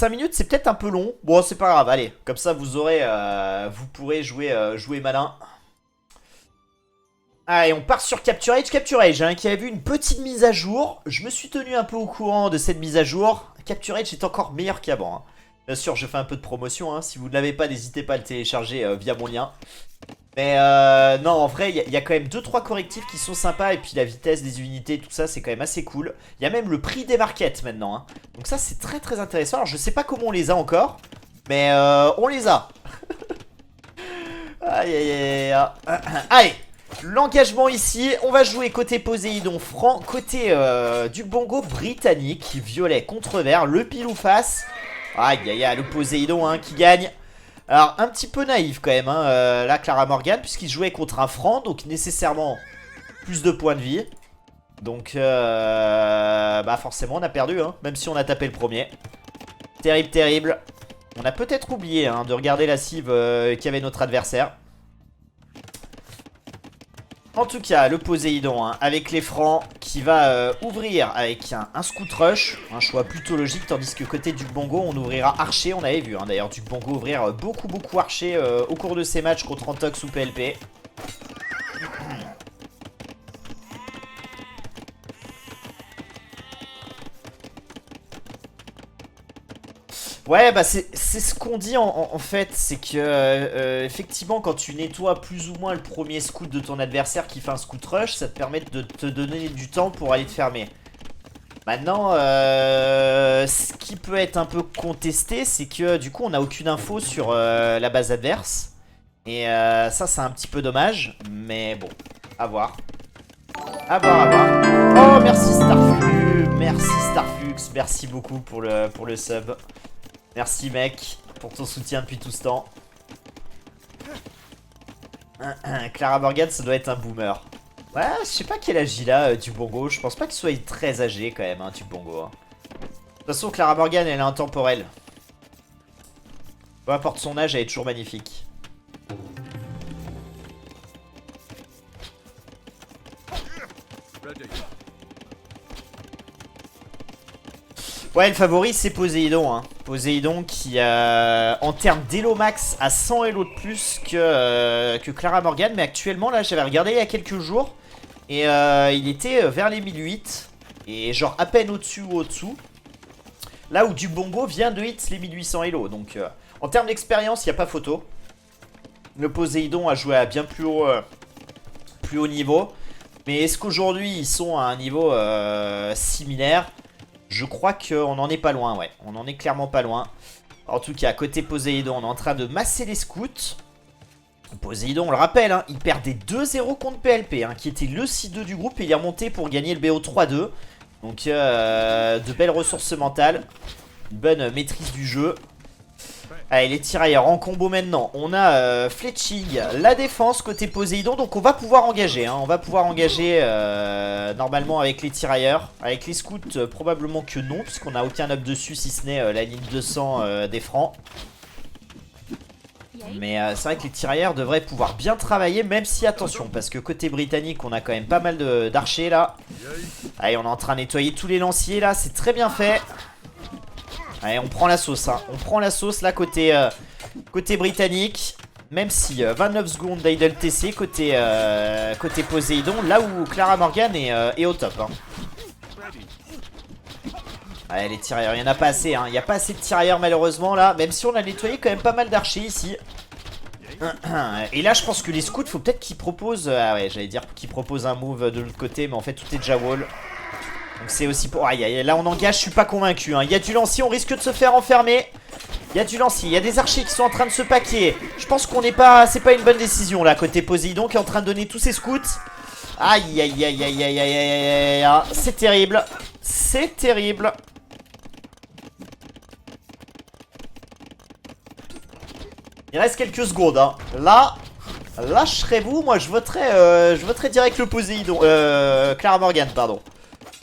5 minutes c'est peut-être un peu long. Bon c'est pas grave, allez. Comme ça vous aurez, vous pourrez jouer malin. Allez, on part sur Capture Age. Capture Age, hein, qui a vu une petite mise à jour. Je me suis tenu un peu au courant de cette mise à jour. Capture Age est encore meilleur qu'avant. Hein. Bien sûr, je fais un peu de promotion. Hein. Si vous ne l'avez pas, n'hésitez pas à le télécharger via mon lien. Mais non, en vrai, il y a quand même 2-3 correctifs qui sont sympas. Et puis la vitesse des unités, tout ça, c'est quand même assez cool. Il y a même le prix des markets maintenant. Hein. Donc ça, c'est très très intéressant. Alors, je sais pas comment on les a encore. Mais on les a. Aïe aïe aïe aïe. Allez, l'engagement ici. On va jouer côté Poséidon franc. Côté du Bongo britannique. Violet contre vert. Le pile ou face. Aïe aïe aïe, le Poséidon hein, qui gagne. Alors un petit peu naïf quand même hein, là Clara Morgan, puisqu'il jouait contre un franc, donc nécessairement plus de points de vie. Donc bah forcément on a perdu hein, même si on a tapé le premier. Terrible terrible. On a peut-être oublié hein, de regarder la cive qu'avait notre adversaire. En tout cas, le Poséidon hein, avec les francs qui va ouvrir avec un Scout Rush, un choix plutôt logique, tandis que côté Duc Bongo, on ouvrira Archer. On avait vu hein, d'ailleurs Duc Bongo ouvrir beaucoup Archer au cours de ses matchs contre Antox ou PLP. Ouais, bah c'est ce qu'on dit en fait, c'est que effectivement quand tu nettoies plus ou moins le premier scout de ton adversaire qui fait un scout rush, ça te permet de te donner du temps pour aller te fermer. Maintenant, ce qui peut être un peu contesté, c'est que du coup on n'a aucune info sur la base adverse. Et ça c'est un petit peu dommage, mais bon, à voir. À voir, à voir. Oh merci Starflux, merci beaucoup pour le sub. Merci mec pour ton soutien depuis tout ce temps. Clara Morgan ça doit être un boomer. Ouais je sais pas quel âge il a du Bongo. Je pense pas qu'il soit très âgé quand même hein, du Bongo hein. De toute façon Clara Morgan elle est intemporelle. Peu importe son âge elle est toujours magnifique. Ouais, le favori c'est Poséidon hein. Poséidon qui en termes d'Elo max a 100 Elo de plus que Clara Morgan. Mais actuellement là j'avais regardé il y a quelques jours. Et il était vers les 1008. Et genre à peine au-dessus ou au-dessous. Là où du Bongo vient de hit les 1800 Elo. Donc en termes d'expérience il n'y a pas photo. Le Poséidon a joué à bien plus haut niveau. Mais est-ce qu'aujourd'hui ils sont à un niveau similaire? Je crois qu'on en est pas loin, ouais. On en est clairement pas loin. En tout cas, côté Poséidon, on est en train de masser les scouts. Poséidon, on le rappelle, hein, il perdait 2-0 contre PLP, hein, qui était le 6-2 du groupe. Et il est remonté pour gagner le BO 3-2. Donc, de belles ressources mentales. Une bonne maîtrise du jeu. Allez, les tirailleurs en combo maintenant. On a Fletching, la défense côté Poséidon. Donc on va pouvoir engager. Hein. On va pouvoir engager normalement avec les tirailleurs. Avec les scouts, probablement que non. Puisqu'on n'a aucun up dessus si ce n'est la ligne 200 des francs. Mais c'est vrai que les tirailleurs devraient pouvoir bien travailler. Même si, attention, parce que côté britannique, on a quand même pas mal d'archers là. Allez, on est en train de nettoyer tous les lanciers là. C'est très bien fait. Allez, on prend la sauce, hein. On prend la sauce là côté britannique. Même si 29 secondes d'Idle TC côté Poséidon. Là où Clara Morgan est au top. Hein. Allez, les tirailleurs, il n'y en a pas assez. Hein. Il n'y a pas assez de tirailleurs malheureusement là. Même si on a nettoyé quand même pas mal d'archers ici. Et là, je pense que les scouts, faut peut-être qu'ils proposent. Ah ouais, j'allais dire qu'ils proposent un move de l'autre côté. Mais en fait, tout est déjà wall. Donc c'est aussi pour... Aïe, aïe, là on engage, je suis pas convaincu hein. Il y a du lancier, on risque de se faire enfermer. Il y a du lancier, il y a des archers qui sont en train de se paquer. Je pense qu'on n'est pas... C'est pas une bonne décision là, côté Poséidon qui est en train de donner tous ses scouts. Aïe, aïe, aïe, aïe, aïe, aïe, aïe, aïe. C'est terrible. C'est terrible. Il reste quelques secondes hein. Là, lâcherez-vous. Moi je voterai direct le Poséidon. Clara Morgan, pardon.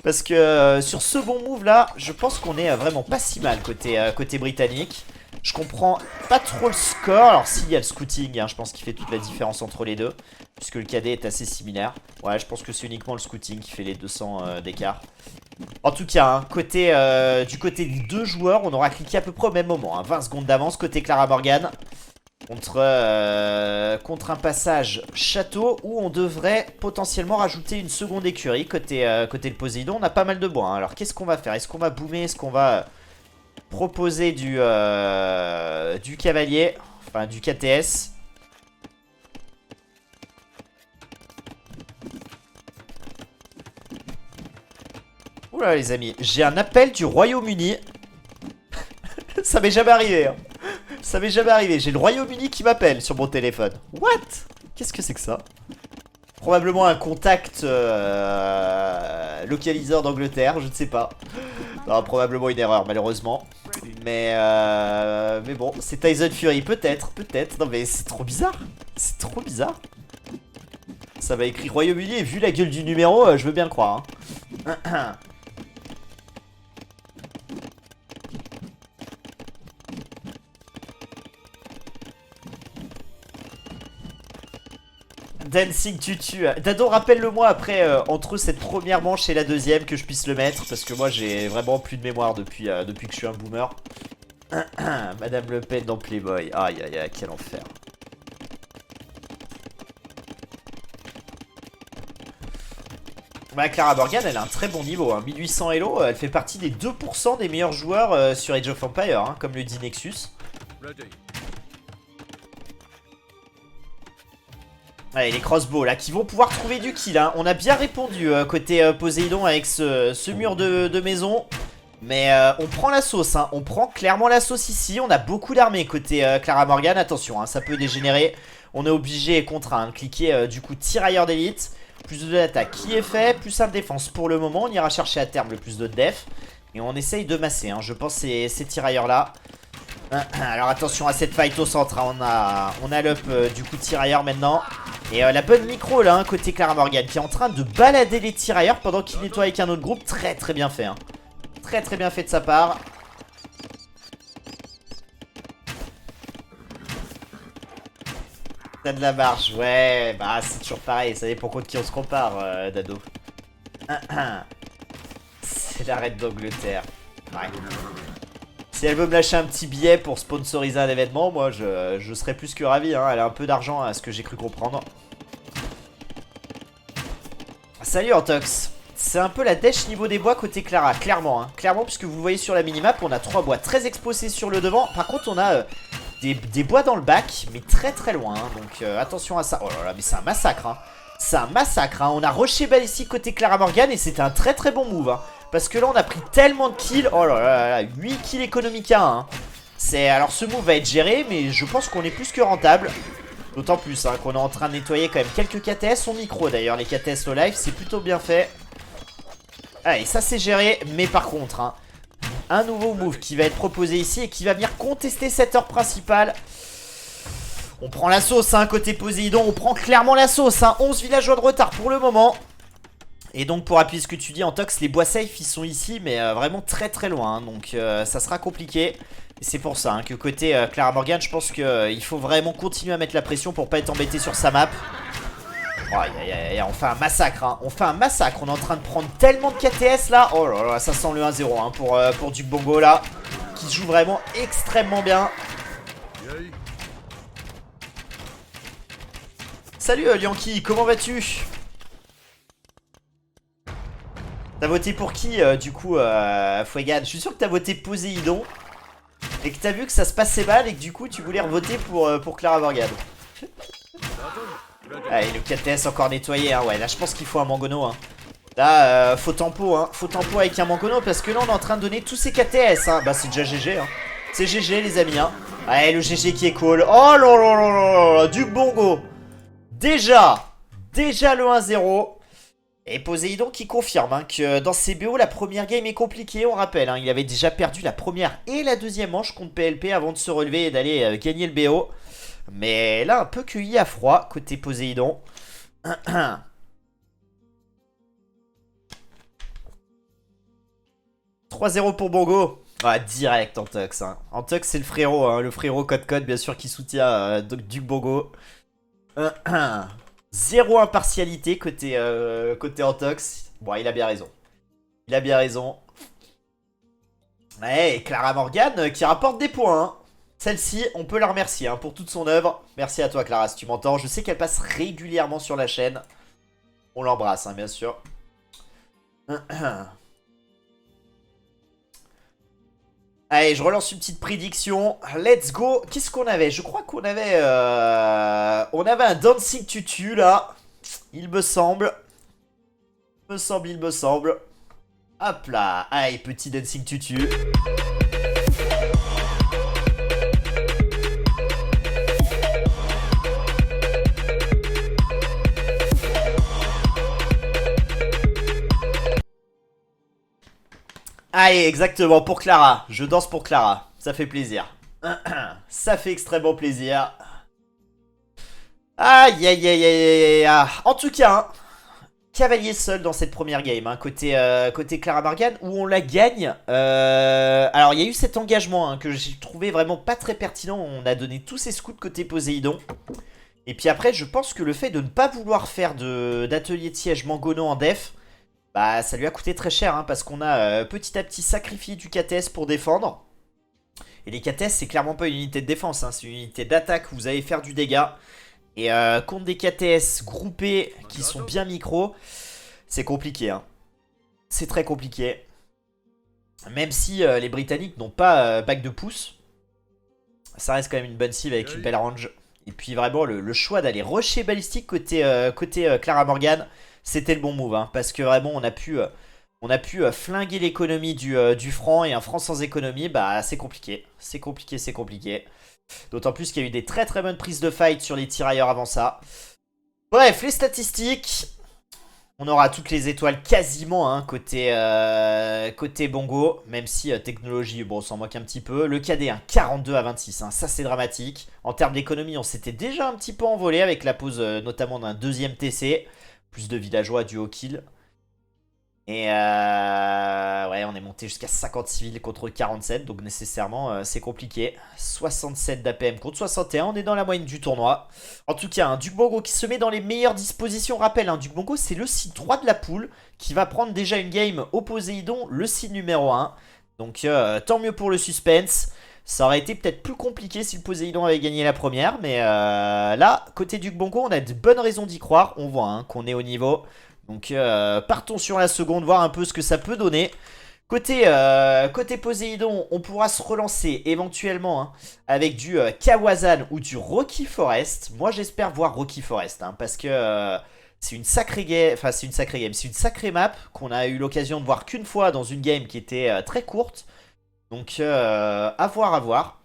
Parce que sur ce bon move là, je pense qu'on est vraiment pas si mal côté britannique. Je comprends pas trop le score. Alors s'il y a le scouting, hein, je pense qu'il fait toute la différence entre les deux. puisque le cadet est assez similaire. Ouais, je pense que c'est uniquement le scouting qui fait les 200 d'écart. En tout cas, hein, du côté des deux joueurs, on aura cliqué à peu près au même moment. Hein, 20 secondes d'avance côté Clara Morgan. Contre un passage château où on devrait potentiellement rajouter une seconde écurie côté le Poséidon. On a pas mal de bois. Hein. Alors qu'est-ce qu'on va faire? Est-ce qu'on va boomer? Est-ce qu'on va proposer du cavalier? Enfin du KTS. Oula les amis, j'ai un appel du Royaume-Uni. Ça m'est jamais arrivé hein. Ça m'est jamais arrivé, j'ai le Royaume-Uni qui m'appelle sur mon téléphone. What? Qu'est-ce que c'est que ça? Probablement un contact localiseur d'Angleterre, je ne sais pas. Non, probablement une erreur malheureusement. Mais bon, c'est Tyson Fury, peut-être. Non mais c'est trop bizarre. C'est trop bizarre. Ça va écrit Royaume-Uni et vu la gueule du numéro, je veux bien le croire. Hein. Dancing Tutu. Dado, rappelle-le-moi après, entre cette première manche et la deuxième, que je puisse le mettre. Parce que moi, j'ai vraiment plus de mémoire depuis que je suis un boomer. Madame Le Pen dans Playboy. Aïe, aïe, aïe, quel enfer. Ouais, Clara Morgan, elle a un très bon niveau. Hein. 1800 Elo, elle fait partie des 2% des meilleurs joueurs sur Age of Empires, hein, comme le dit Nexus. Allez, les crossbows là qui vont pouvoir trouver du kill. Hein. On a bien répondu côté Poséidon avec ce mur de maison. Mais on prend la sauce. Hein. On prend clairement la sauce ici. On a beaucoup d'armées côté Clara Morgan. Attention, hein, ça peut dégénérer. On est obligé et contraint de cliquer du coup tirailleur d'élite. Plus de l'attaque qui est fait. Plus un de défense pour le moment. On ira chercher à terme le plus de def. Et on essaye de masser. Hein. Je pense ces tirailleurs là. Alors attention à cette fight au centre. Hein. On a l'up du coup tirailleur maintenant. Et la bonne micro là, hein, côté Clara Morgan, qui est en train de balader les tirailleurs pendant qu'il nettoie avec un autre groupe. Très très bien fait. Hein. Très très bien fait de sa part. T'as de la marge, ouais, bah c'est toujours pareil, ça dépend contre qui on se compare, Dado. C'est la reine d'Angleterre. Ouais. Si elle veut me lâcher un petit billet pour sponsoriser un événement, moi je serais plus que ravi. Hein. Elle a un peu d'argent à ce que j'ai cru comprendre. Salut Antox. C'est un peu la dèche niveau des bois côté Clara, clairement. Hein. Clairement, puisque vous voyez sur la minimap, on a 3 bois très exposés sur le devant. Par contre, on a des bois dans le bac, mais très très loin. Hein. Donc attention à ça. Oh là là, mais c'est un massacre. Hein. C'est un massacre. Hein. On a rushé balistique côté Clara Morgan et c'était un très très bon move. Hein. Parce que là, on a pris tellement de kills. Oh là là, là 8 kills économiques à 1. Hein. Alors, ce move va être géré, mais je pense qu'on est plus que rentable. D'autant plus hein, qu'on est en train de nettoyer quand même quelques KTS. On micro d'ailleurs, les KTS low life, c'est plutôt bien fait. Allez, ça c'est géré, mais par contre, hein, un nouveau move qui va être proposé ici et qui va venir contester cette heure principale. On prend la sauce, hein, côté Poséidon, on prend clairement la sauce, hein, 11 villageois de retard pour le moment. Et donc pour appuyer ce que tu dis Antox, les bois safe ils sont ici mais vraiment très très loin hein, donc ça sera compliqué. Et c'est pour ça hein, que côté Clara Morgan je pense qu'il faut vraiment continuer à mettre la pression pour pas être embêté sur sa map. Oh, on fait un massacre hein. On fait un massacre, on est en train de prendre tellement de KTS là. Oh là là, ça sent le 1-0 hein, pour Duke Bongo là, qui joue vraiment extrêmement bien. Salut Lianki, comment vas-tu? T'as voté pour qui du coup Fouegan? Je suis sûr que t'as voté Poséidon et que t'as vu que ça se passait mal et que du coup tu voulais revoter pour Clara Morgan. Allez, le KTS encore nettoyé hein. Ouais là je pense qu'il faut un Mangono hein. Là faut tempo hein. Faut tempo avec un Mangono parce que là on est en train de donner tous ces KTS hein. Bah c'est déjà GG hein. C'est GG les amis hein. Ouais le GG qui est cool. Oh là là là là, Duke Bongo. Déjà le 1-0. Et Poséidon qui confirme hein, que dans ces BO, la première game est compliquée, on rappelle. Hein, il avait déjà perdu la première et la deuxième manche contre PLP avant de se relever et d'aller gagner le BO. Mais là, un peu cueilli à froid côté Poséidon. 3-0 pour Bongo. Ah, direct Antox. Hein. Antox, c'est le frérot. Hein, le frérot code bien sûr, qui soutient Duke Bongo. Zéro impartialité côté Antox. Bon, il a bien raison. Il a bien raison. Ouais, et Clara Morgan qui rapporte des points. Hein. Celle-ci, on peut la remercier hein, pour toute son œuvre. Merci à toi Clara si tu m'entends. Je sais qu'elle passe régulièrement sur la chaîne. On l'embrasse, hein, bien sûr. Allez, je relance une petite prédiction. Let's go. Qu'est-ce qu'on avait? Je crois qu'on avait... on avait un Dancing Tutu, là. Il me semble. Il me semble. Hop là. Allez, petit Dancing Tutu. Allez, exactement, pour Clara. Je danse pour Clara. Ça fait plaisir. Ça fait extrêmement plaisir. Aïe, aïe, aïe, aïe, aïe. En tout cas, hein, cavalier seul dans cette première game, hein, côté Clara Morgan, où on la gagne. Alors, il y a eu cet engagement hein, que j'ai trouvé vraiment pas très pertinent. On a donné tous ses scouts côté Poséidon. Et puis après, je pense que le fait de ne pas vouloir faire d'atelier de siège Mangono en def, bah ça lui a coûté très cher, hein, parce qu'on a petit à petit sacrifié du KTS pour défendre. Et les KTS, c'est clairement pas une unité de défense, hein, c'est une unité d'attaque où vous allez faire du dégât. Et contre des KTS groupés qui sont bien micro, c'est compliqué. Hein. C'est très compliqué. Même si les Britanniques n'ont pas bac de pouce, ça reste quand même une bonne cible avec une belle range. Et puis vraiment, le choix d'aller rusher balistique côté Clara Morgan, c'était le bon move. Hein, parce que vraiment, on a pu flinguer l'économie du franc. Et un franc sans économie, bah c'est compliqué. C'est compliqué, c'est compliqué. D'autant plus qu'il y a eu des très très bonnes prises de fight sur les tirailleurs avant ça. Bref, les statistiques. On aura toutes les étoiles quasiment hein, côté Bongo. Même si technologie, bon, on s'en moque un petit peu. Le KD, hein, 42 à 26. Hein, ça, c'est dramatique. En termes d'économie, on s'était déjà un petit peu envolé avec la pose notamment d'un deuxième TC. Plus de villageois du haut kill. Et ouais, on est monté jusqu'à 50 civils contre 47, donc nécessairement c'est compliqué. 67 d'APM contre 61, on est dans la moyenne du tournoi. En tout cas, un Duc Bongo qui se met dans les meilleures dispositions. Rappel, un Duc Bongo c'est le seed 3 de la poule, qui va prendre déjà une game au Poséidon, le seed numéro 1. Donc tant mieux pour le suspense. Ça aurait été peut-être plus compliqué si le Poséidon avait gagné la première, mais là, côté Duc Bongo, on a de bonnes raisons d'y croire. On voit hein, qu'on est au niveau. Donc partons sur la seconde, voir un peu ce que ça peut donner. Côté Poséidon, on pourra se relancer éventuellement hein, avec du Kawazan ou du Rocky Forest. Moi j'espère voir Rocky Forest, hein, parce que c'est une sacrée game, enfin c'est une sacrée map qu'on a eu l'occasion de voir qu'une fois dans une game qui était très courte. Donc à voir, à voir.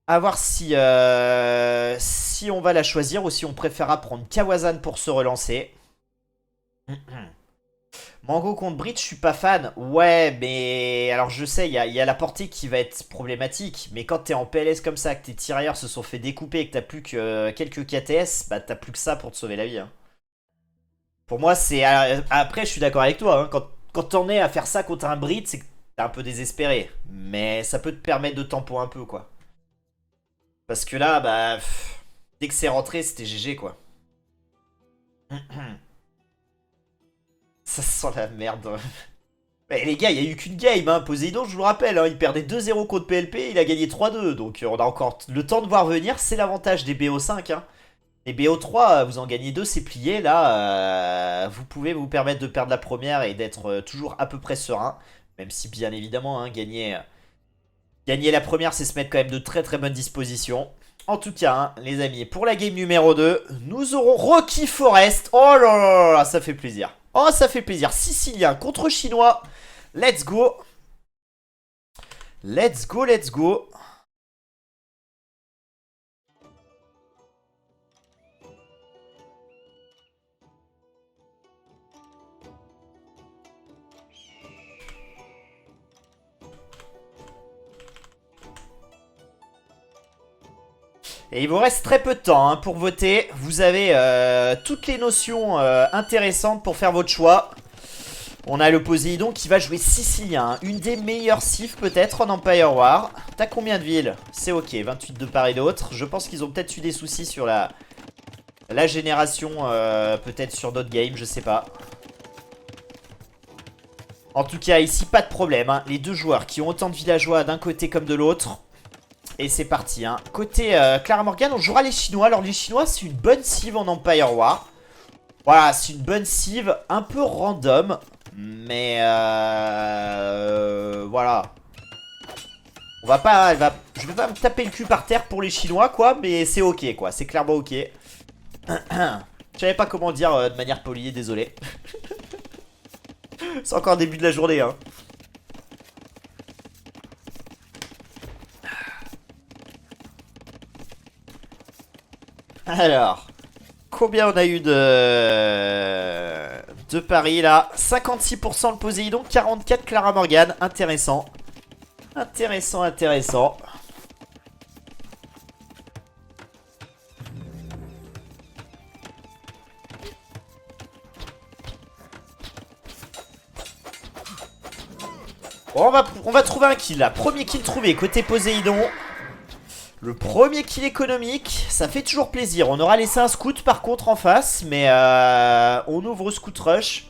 À voir si on va la choisir ou si on préférera prendre Kawazan pour se relancer. Mango contre Bridge, je suis pas fan. Ouais, mais alors je sais, il y a la portée qui va être problématique. Mais quand t'es en PLS comme ça, que tes tirailleurs se sont fait découper et que t'as plus que quelques KTS, bah t'as plus que ça pour te sauver la vie. Hein. Pour moi, c'est. Après, je suis d'accord avec toi. Hein. Quand t'en es à faire ça contre un Bridge, c'est que t'es un peu désespéré. Mais ça peut te permettre de tempo un peu, quoi. Parce que là, bah. Dès que c'est rentré, c'était GG, quoi. Ça sent la merde. Mais les gars, il n'y a eu qu'une game, hein. Poséidon, je vous le rappelle, hein, il perdait 2-0 contre PLP, il a gagné 3-2. Donc on a encore le temps de voir venir, c'est l'avantage des BO5. Hein. Les BO3, vous en gagnez 2, c'est plié. Là, vous pouvez vous permettre de perdre la première et d'être toujours à peu près serein. Même si bien évidemment, hein, gagner la première, c'est se mettre quand même de très très bonnes dispositions. En tout cas, hein, les amis, pour la game numéro 2, nous aurons Rocky Forest. Oh là là là, ça fait plaisir. Oh, ça fait plaisir. Sicilien contre Chinois. Let's go. Let's go, let's go. Et il vous reste très peu de temps hein, pour voter. Vous avez toutes les notions intéressantes pour faire votre choix. On a le Poséidon qui va jouer Sicilien. Hein. Une des meilleures cifs peut-être en Empire War. T'as combien de villes? C'est ok, 28 de part et d'autre. Je pense qu'ils ont peut-être eu des soucis sur la la génération peut-être sur d'autres games, je sais pas. En tout cas, ici, pas de problème. Hein. Les deux joueurs qui ont autant de villageois d'un côté comme de l'autre. Et c'est parti. Hein. Côté Clara Morgan, on jouera les Chinois. Alors, les Chinois, c'est une bonne cive en Empire War. Voilà, c'est une bonne cive un peu random. Mais voilà. On va pas, je vais pas me taper le cul par terre pour les Chinois, quoi. Mais c'est ok, quoi. C'est clairement ok. Je savais pas comment dire de manière polie, désolé. C'est encore le début de la journée, hein. Alors, combien on a eu de paris là? 56% le Poséidon, 44 Clara Morgan. Intéressant. Intéressant, intéressant. Bon, on va trouver un kill là. Premier kill trouvé côté Poséidon. Le premier kill économique, ça fait toujours plaisir. On aura laissé un scout par contre en face. Mais on ouvre scout rush.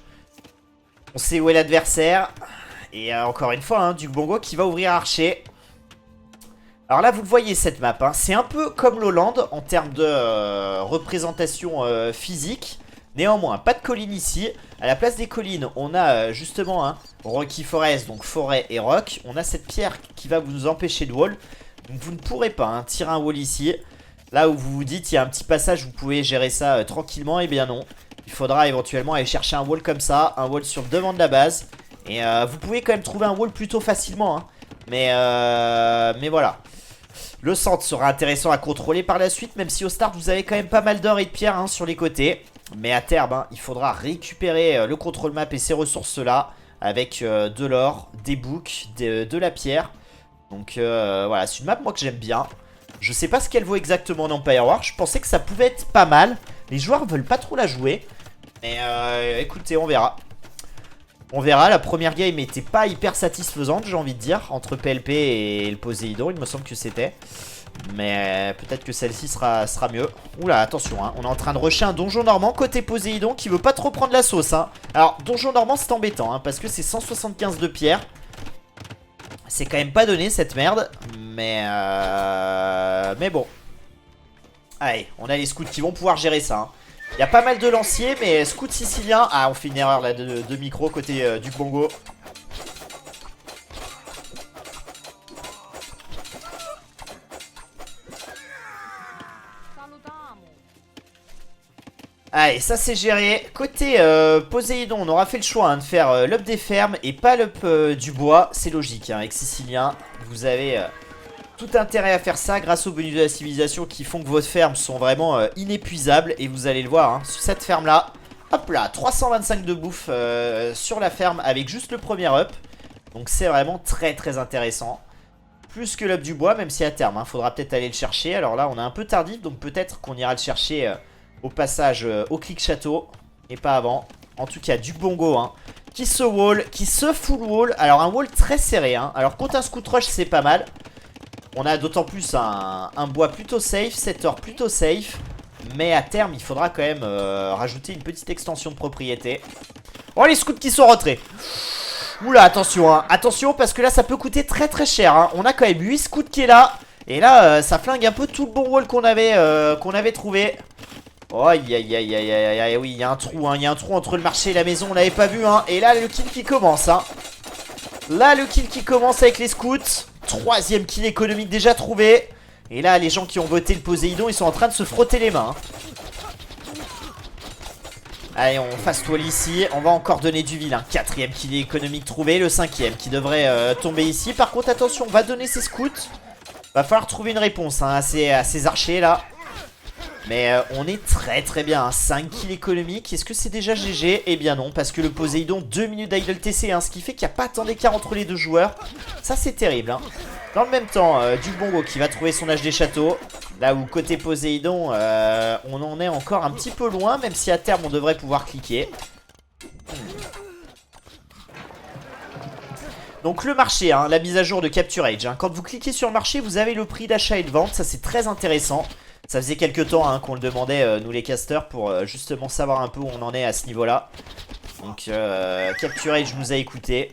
On sait où est l'adversaire. Et encore une fois, hein, Duc Bongo qui va ouvrir archer. Alors là, vous le voyez cette map. Hein, c'est un peu comme l'Hollande en termes de représentation physique. Néanmoins, pas de collines ici. À la place des collines, on a justement Rocky Forest, donc forêt et rock. On a cette pierre qui va vous empêcher de wall. Donc vous ne pourrez pas tirer un wall ici. Là où vous vous dites, il y a un petit passage, vous pouvez gérer ça tranquillement. Eh bien non. Il faudra éventuellement aller chercher un wall comme ça. Un wall sur le devant de la base. Et vous pouvez quand même trouver un wall plutôt facilement. Hein. Mais voilà. Le centre sera intéressant à contrôler par la suite. Même si au start, vous avez quand même pas mal d'or et de pierre sur les côtés. Mais à terme, il faudra récupérer le contrôle map et ces ressources-là. Avec de l'or, des books, de la pierre. Donc voilà, c'est une map moi que j'aime bien. Je sais pas ce qu'elle vaut exactement en Empire War. Je pensais que ça pouvait être pas mal. Les joueurs veulent pas trop la jouer. Mais écoutez, on verra. On verra, la première game était pas hyper satisfaisante, j'ai envie de dire. Entre PLP et le Poséidon, il me semble que c'était. Mais peut-être que celle-ci sera mieux. Oula, attention, on est en train de rusher un donjon normand côté Poséidon qui veut pas trop prendre la sauce. Alors, donjon normand, c'est embêtant, parce que c'est 175 de pierre. C'est quand même pas donné, cette merde. Mais bon. Allez, on a les scouts qui vont pouvoir gérer ça. Il y a pas mal de lanciers, mais scout sicilien. Ah, on fait une erreur là de micro côté du Bongo. Allez, ça c'est géré. Côté Poséidon, on aura fait le choix de faire l'up des fermes et pas l'up du bois. C'est logique, avec Sicilien. Vous avez tout intérêt à faire ça grâce aux bonus de la civilisation qui font que vos fermes sont vraiment inépuisables. Et vous allez le voir, sur cette ferme là, hop là, 325 de bouffe sur la ferme avec juste le premier up. Donc c'est vraiment très très intéressant. Plus que l'up du bois, même si à terme, faudra peut-être aller le chercher. Alors là, on est un peu tardif, donc peut-être qu'on ira le chercher au passage au clic château. Et pas avant. En tout cas, Duc Bongo, qui se wall, qui se full wall. Alors un wall très serré, Alors contre un scout rush, c'est pas mal. On a d'autant plus un bois plutôt safe, cet or plutôt safe. Mais à terme, il faudra quand même rajouter une petite extension de propriété. Oh, les scouts qui sont rentrés. Oula, attention, attention, parce que là, ça peut coûter très très cher. On a quand même 8 scouts qui est là. Et là, ça flingue un peu tout le bon wall qu'on avait trouvé. Oh, aïe, aïe, aïe, aïe, aïe, aïe, oui, il y a un trou, il y a un trou entre le marché et la maison, on l'avait pas vu, Et là, le kill qui commence, Là, le kill qui commence avec les scouts. Troisième kill économique déjà trouvé. Et là, les gens qui ont voté le Poséidon, ils sont en train de se frotter les mains. Allez, on fast wall ici. On va encore donner du vilain. Quatrième kill économique trouvé. Le cinquième qui devrait tomber ici. Par contre, attention, on va donner ses scouts. Va falloir trouver une réponse à ces archers là. Mais on est très très bien, 5 kills économiques. Est-ce que c'est déjà GG? Eh bien non, parce que le Poséidon, 2 minutes d'idle TC, ce qui fait qu'il n'y a pas tant d'écart entre les deux joueurs. Ça c'est terrible. Dans le même temps, Duc Bongo qui va trouver son âge des châteaux. Là où côté Poséidon, on en est encore un petit peu loin, même si à terme on devrait pouvoir cliquer. Donc le marché, la mise à jour de Capture Age. Quand vous cliquez sur le marché, vous avez le prix d'achat et de vente, ça c'est très intéressant. Ça faisait quelques temps hein, qu'on le demandait, nous les casters, pour justement savoir un peu où on en est à ce niveau-là. Donc Capturage nous a écouté.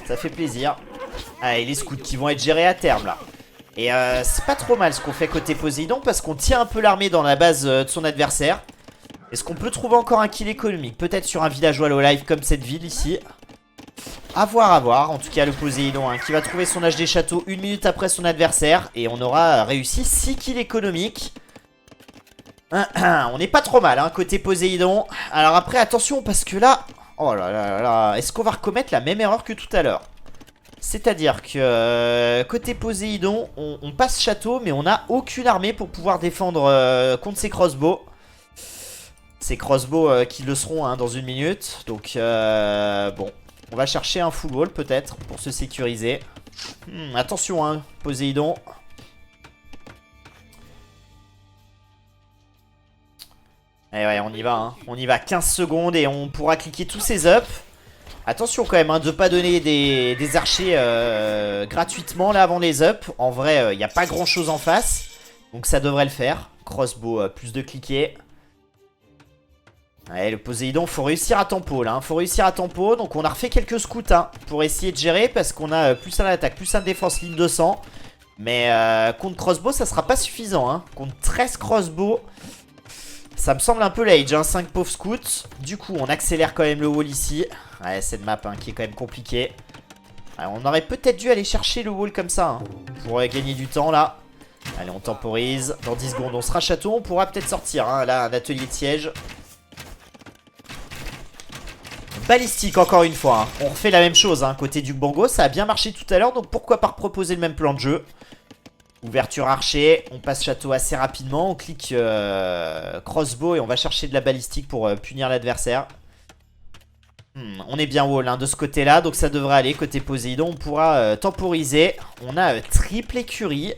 Ça fait plaisir. Ah, et les scouts qui vont être gérés à terme là. Et c'est pas trop mal ce qu'on fait côté Poséidon, parce qu'on tient un peu l'armée dans la base de son adversaire. Est-ce qu'on peut trouver encore un kill économique? Peut-être sur un villageois low life comme cette ville ici. À voir, à voir. En tout cas le Poséidon hein, qui va trouver son âge des châteaux 1 minute après son adversaire. Et on aura réussi 6 kills économiques. On n'est pas trop mal hein, côté Poséidon. Alors après attention parce que là... Oh là là là là. Est-ce qu'on va recommettre la même erreur que tout à l'heure? C'est-à-dire que côté Poséidon, on passe château, mais on n'a aucune armée pour pouvoir défendre contre ces crossbows. Ces crossbows qui le seront hein, dans 1 minute. Donc bon, on va chercher un full wall peut-être pour se sécuriser. Attention hein, Poséidon. Et ouais, on y va hein. On y va 15 secondes et on pourra cliquer tous ces ups. Attention quand même hein, de ne pas donner des archers gratuitement là avant les ups. En vrai, il n'y a pas grand chose en face. Donc ça devrait le faire. Crossbow, plus de cliquer. Ouais, le Poséidon, faut réussir à tempo là. Hein. Faut réussir à tempo. Donc on a refait quelques scouts hein, pour essayer de gérer. Parce qu'on a plus un attaque, plus un défense ligne de sang. Mais contre crossbow, ça sera pas suffisant. Hein. Contre 13 crossbow, ça me semble un peu l'age. Hein, 5 pauvres scouts. Du coup, on accélère quand même le wall ici. Ouais, cette map hein, qui est quand même compliquée. Ouais, on aurait peut-être dû aller chercher le wall comme ça. Hein, pour gagner du temps là. Allez, on temporise. Dans 10 secondes, on sera château. On pourra peut-être sortir. Hein, là, un atelier de siège. Balistique encore une fois. Hein. On refait la même chose. Hein, côté du Bongo. Ça a bien marché tout à l'heure. Donc pourquoi pas proposer le même plan de jeu. Ouverture archer. On passe château assez rapidement. On clique crossbow et on va chercher de la balistique pour punir l'adversaire. On est bien wall hein, de ce côté-là, donc ça devrait aller. Côté Poséidon, on pourra temporiser. On a triple écurie.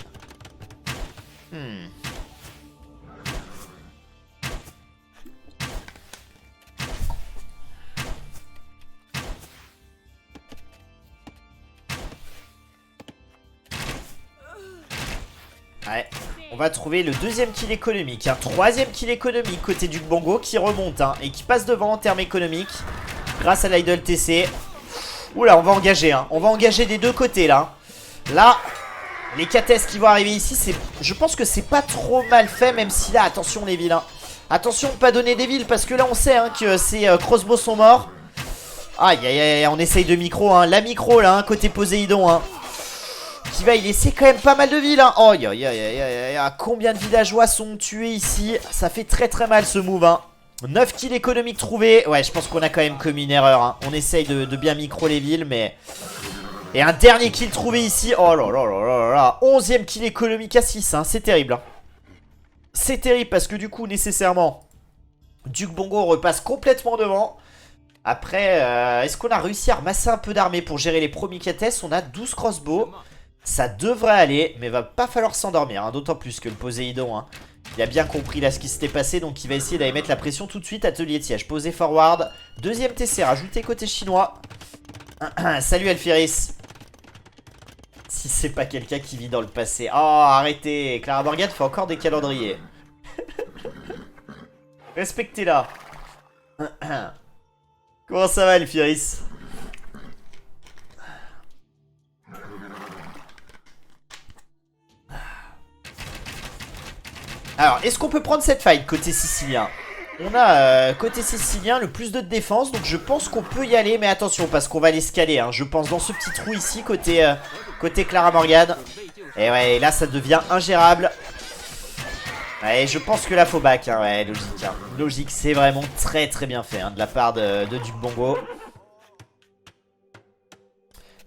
Ouais, on va trouver le deuxième kill économique. Un troisième kill économique côté du Bongo qui remonte hein, et qui passe devant en termes économiques. Grâce à l'idle TC. Oula, on va engager hein. On va engager des deux côtés là. Là, les KTS qui vont arriver ici, je pense que c'est pas trop mal fait. Même si là, attention les villes hein. Attention de pas donner des villes. Parce que là on sait hein, que ces crossbows sont morts. Aïe aïe aïe, on essaye de micro hein. La micro là, hein, côté Poséidon hein, qui va y laisser quand même pas mal de villes hein. Oh aïe aïe aïe aïe aïe. Combien de villageois sont tués ici? Ça fait très très mal ce move hein. 9 kills économiques trouvés. Ouais, je pense qu'on a quand même commis une erreur hein. On essaye de bien micro les villes, mais... Et un dernier kill trouvé ici. Oh là là là là là. 11ème kill économique à 6 hein. C'est terrible hein. C'est terrible parce que du coup, nécessairement, Duc Bongo repasse complètement devant. Après, est-ce qu'on a réussi à ramasser un peu d'armée pour gérer les premiers KTS? On a 12 crossbows. Ça devrait aller, mais va pas falloir s'endormir hein. D'autant plus que le Poséidon hein, il a bien compris là ce qui s'était passé, donc il va essayer d'aller mettre la pression tout de suite. Atelier de siège, posé forward. Deuxième TC, rajouté côté chinois. Salut Alfiris. Si c'est pas quelqu'un qui vit dans le passé. Oh, arrêtez. Clara Morgan fait encore des calendriers. Respectez-la. Comment ça va Alfiris? Alors, est-ce qu'on peut prendre cette fight côté sicilien? On a côté sicilien le plus de défense, donc je pense qu'on peut y aller. Mais attention, parce qu'on va l'escaler, hein, je pense, dans ce petit trou ici, côté Clara Morgan. Et ouais, là ça devient ingérable. Ouais, je pense que là faut back, hein, ouais, logique. Hein. Logique, c'est vraiment très très bien fait hein, de la part de Duc Bongo.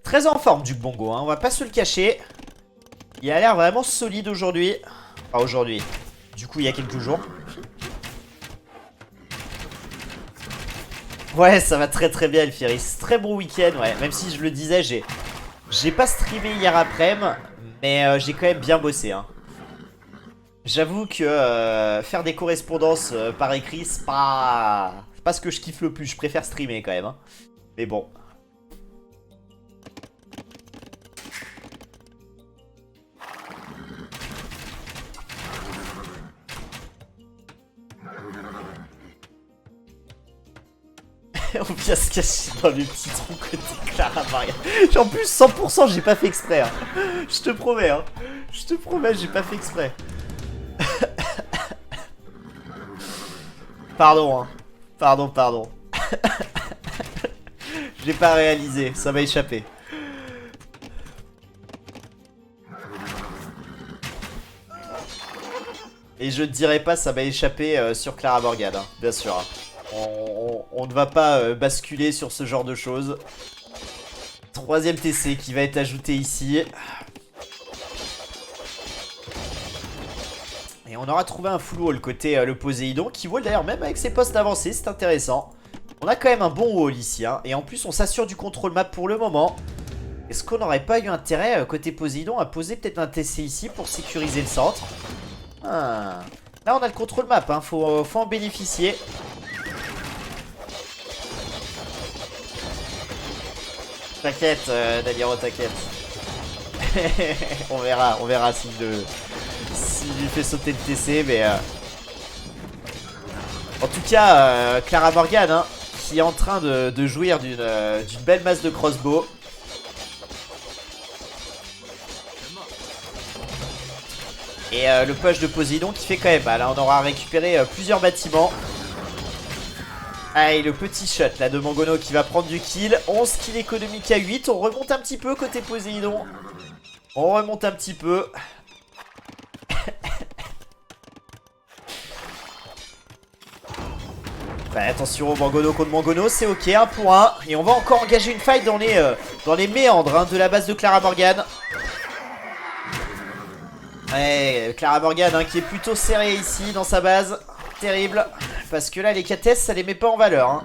Très en forme Duc Bongo, hein, on va pas se le cacher. Il a l'air vraiment solide aujourd'hui. Enfin aujourd'hui, du coup il y a quelques jours. Ouais, ça va très très bien Elfiris. Très bon week-end, ouais. Même si je le disais, j'ai pas streamé hier après-midi, mais j'ai quand même bien bossé. Hein. J'avoue que faire des correspondances par écrit, c'est pas ce que je kiffe le plus. Je préfère streamer quand même. Hein. Mais bon. On vient se cacher dans le petit trou côté Clara Morgan. En plus, 100%, j'ai pas fait exprès. Hein. Je te promets, hein. Je te promets, j'ai pas fait exprès. Pardon, hein. Pardon. J'ai pas réalisé, ça m'a échappé. Et je ne dirais pas ça m'a échappé sur Clara Morgan, hein, bien sûr. Hein. On ne va pas basculer sur ce genre de choses. Troisième TC qui va être ajouté ici. Et on aura trouvé un full wall côté le Poséidon, qui wall d'ailleurs même avec ses postes avancés, c'est intéressant. On a quand même un bon wall ici, hein, et en plus on s'assure du contrôle map pour le moment. Est-ce qu'on n'aurait pas eu intérêt côté Poséidon à poser peut-être un TC ici pour sécuriser le centre? Ah. Là on a le contrôle map, hein, faut en bénéficier. T'inquiète, Daliro, t'inquiète. on verra s'il lui fait sauter le TC, mais... En tout cas, Clara Morgan, hein, qui est en train de jouir d'une belle masse de crossbow. Et le push de Poséidon qui fait quand même mal. Là, on aura récupéré plusieurs bâtiments. Allez, le petit shot là de Mangono qui va prendre du kill. 11 kills économiques à 8. On remonte un petit peu côté Poséidon. On remonte un petit peu. Bah, attention au Mangono contre Mangono, c'est ok, 1 pour 1. Et on va encore engager une fight dans les méandres hein, de la base de Clara Morgan. Ouais, Clara Morgan hein, qui est plutôt serrée ici dans sa base. Terrible. Parce que là, les KTS, ça les met pas en valeur. Hein.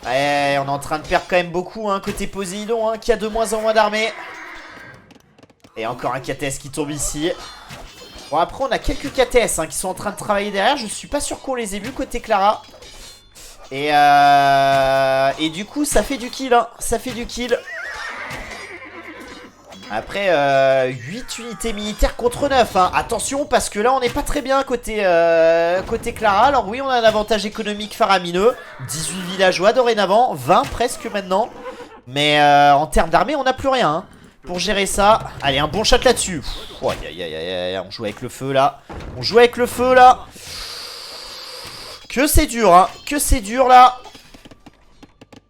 Ouais, on est en train de perdre quand même beaucoup hein, côté Poséidon, hein, qui a de moins en moins d'armée. Et encore un KTS qui tombe ici. Bon, après, on a quelques KTS hein, qui sont en train de travailler derrière. Je suis pas sûr qu'on les ait vus côté Clara. Et du coup, ça fait du kill. Hein. Ça fait du kill. Après, 8 unités militaires contre 9. Hein. Attention, parce que là, on n'est pas très bien côté Clara. Alors oui, on a un avantage économique faramineux. 18 villageois dorénavant. 20 presque maintenant. Mais en termes d'armée, on n'a plus rien. Hein. Pour gérer ça. Allez, un bon shot là-dessus. Oh, on joue avec le feu, là. On joue avec le feu, là. Que c'est dur, hein. Que c'est dur, là.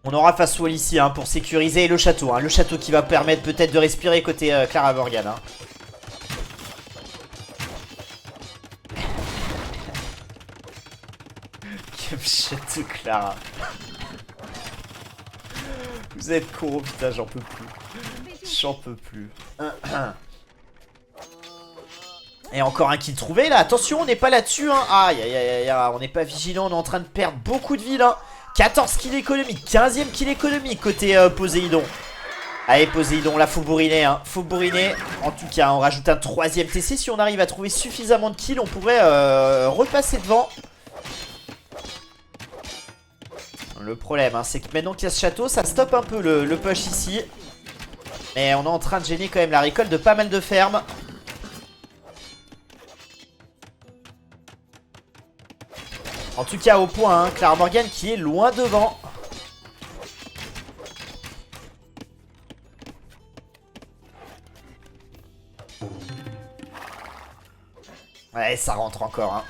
On aura face wall ici hein, pour sécuriser le château. Hein. Le château qui va permettre peut-être de respirer côté Clara Morgan. Hein. Quel château Clara. Vous êtes con, putain, j'en peux plus. J'en peux plus. Et encore un kill trouvé là. Attention, on n'est pas là-dessus. Hein. Aïe, aïe, aïe, aïe. On n'est pas vigilant. On est en train de perdre beaucoup de villes. Hein. 14 kills économiques, 15ème kill économique côté Poséidon. Allez Poséidon, là faut bourriner hein. Faut bourriner. En tout cas on rajoute un 3ème TC. Si on arrive à trouver suffisamment de kills, on pourrait repasser devant. Le problème hein, c'est que maintenant qu'il y a ce château, ça stoppe un peu le push ici. Mais on est en train de gêner quand même la récolte de pas mal de fermes. En tout cas au point, hein, Clara Morgan qui est loin devant. Ouais, ça rentre encore. Hein.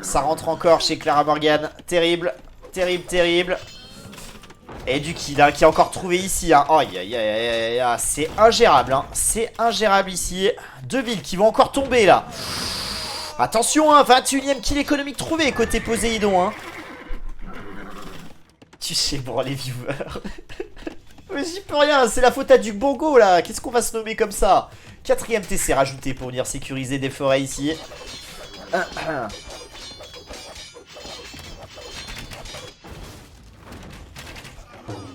Ça rentre encore chez Clara Morgan. Terrible, terrible, terrible. Et du kill hein, qui est encore trouvé ici. Hein. Oh, c'est ingérable. Hein. C'est ingérable ici. 2 villes qui vont encore tomber là. Attention, hein, 21ème kill économique trouvé côté Poséidon. Hein. Tu sais, bon, les viewers. Mais j'y peux rien, c'est la faute à Duc Bongo là. Qu'est-ce qu'on va se nommer comme ça? 4ème TC rajouté pour venir sécuriser des forêts ici.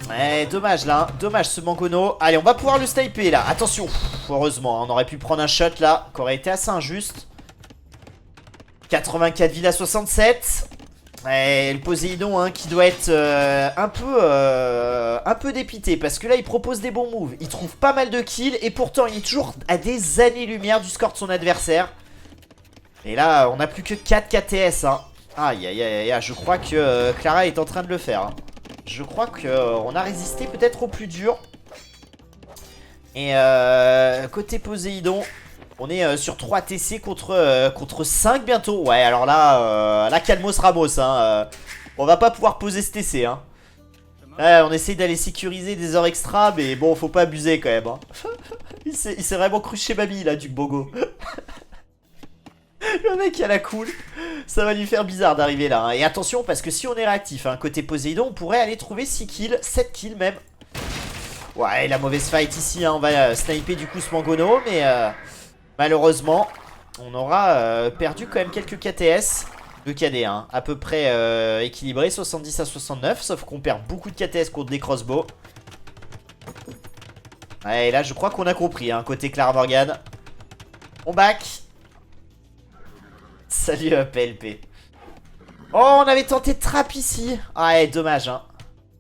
Ouais, dommage là, hein. Dommage ce Mangono. Allez, on va pouvoir le sniper là. Attention, heureusement, hein, on aurait pu prendre un shot là, qui aurait été assez injuste. 84 villes à 67. Et le Poséidon hein, qui doit être un peu dépité. Parce que là il propose des bons moves. Il trouve pas mal de kills. Et pourtant il est toujours à des années-lumière du score de son adversaire. Et là on n'a plus que 4 KTS hein. Aïe aïe aïe aïe. Je crois que Clara est en train de le faire hein. Je crois qu'on a résisté peut-être au plus dur. Et côté Poséidon, on est sur 3 TC contre 5 bientôt. Ouais, alors là, calmos Ramos. Hein, on va pas pouvoir poser ce TC. Hein. On essaye d'aller sécuriser des heures extra, mais bon, faut pas abuser quand même. Hein. Il s'est vraiment cru chez Babi là, du Bogo. Le mec il a la cool. Ça va lui faire bizarre d'arriver là. Hein. Et attention, parce que si on est réactif, hein, côté Poséidon, on pourrait aller trouver 6 kills, 7 kills même. Ouais, la mauvaise fight ici, hein. On va sniper du coup ce Mangono, mais malheureusement, on aura perdu quand même quelques KTS de KD, hein. À peu près équilibré, 70 à 69, sauf qu'on perd beaucoup de KTS contre des crossbows. Ouais, et là je crois qu'on a compris, hein, côté Clara Morgan. On back. Salut PLP. Oh, on avait tenté de trap ici. Ah ouais, dommage, hein.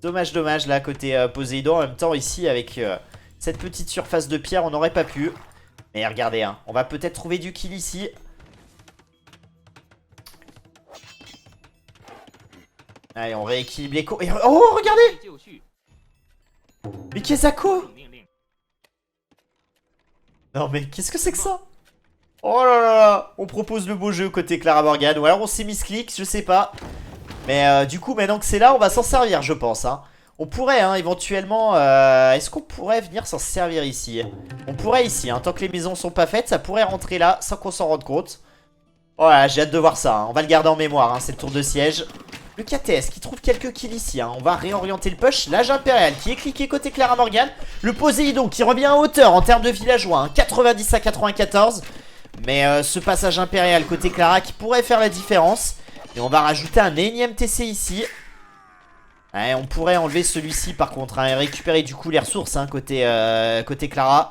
Dommage, dommage, là, côté Poséidon. En même temps, ici, avec cette petite surface de pierre, on n'aurait pas pu. Mais regardez, hein, on va peut-être trouver du kill ici. Allez, on rééquilibre les co... Oh, regardez! Mais Kezako! Non, mais qu'est-ce que c'est que ça? Oh là là là! On propose le beau jeu côté Clara Morgan. Ou alors on s'est misclick, je sais pas. Mais du coup, maintenant que c'est là, on va s'en servir, je pense. Hein. On pourrait, hein, éventuellement... Est-ce qu'on pourrait venir s'en servir ici? On pourrait ici, hein, tant que les maisons sont pas faites, ça pourrait rentrer là, sans qu'on s'en rende compte. Voilà, j'ai hâte de voir ça. Hein. On va le garder en mémoire, hein, c'est le tour de siège. Le KTS qui trouve quelques kills ici. Hein. On va réorienter le push. L'âge impérial qui est cliqué côté Clara Morgan. Le Poséidon qui revient en hauteur en termes de villageois. Hein, 90 à 94. Mais ce passage impérial côté Clara qui pourrait faire la différence. Et on va rajouter un énième TC ici. Ouais, on pourrait enlever celui-ci par contre, hein, et récupérer du coup les ressources, hein, côté Clara.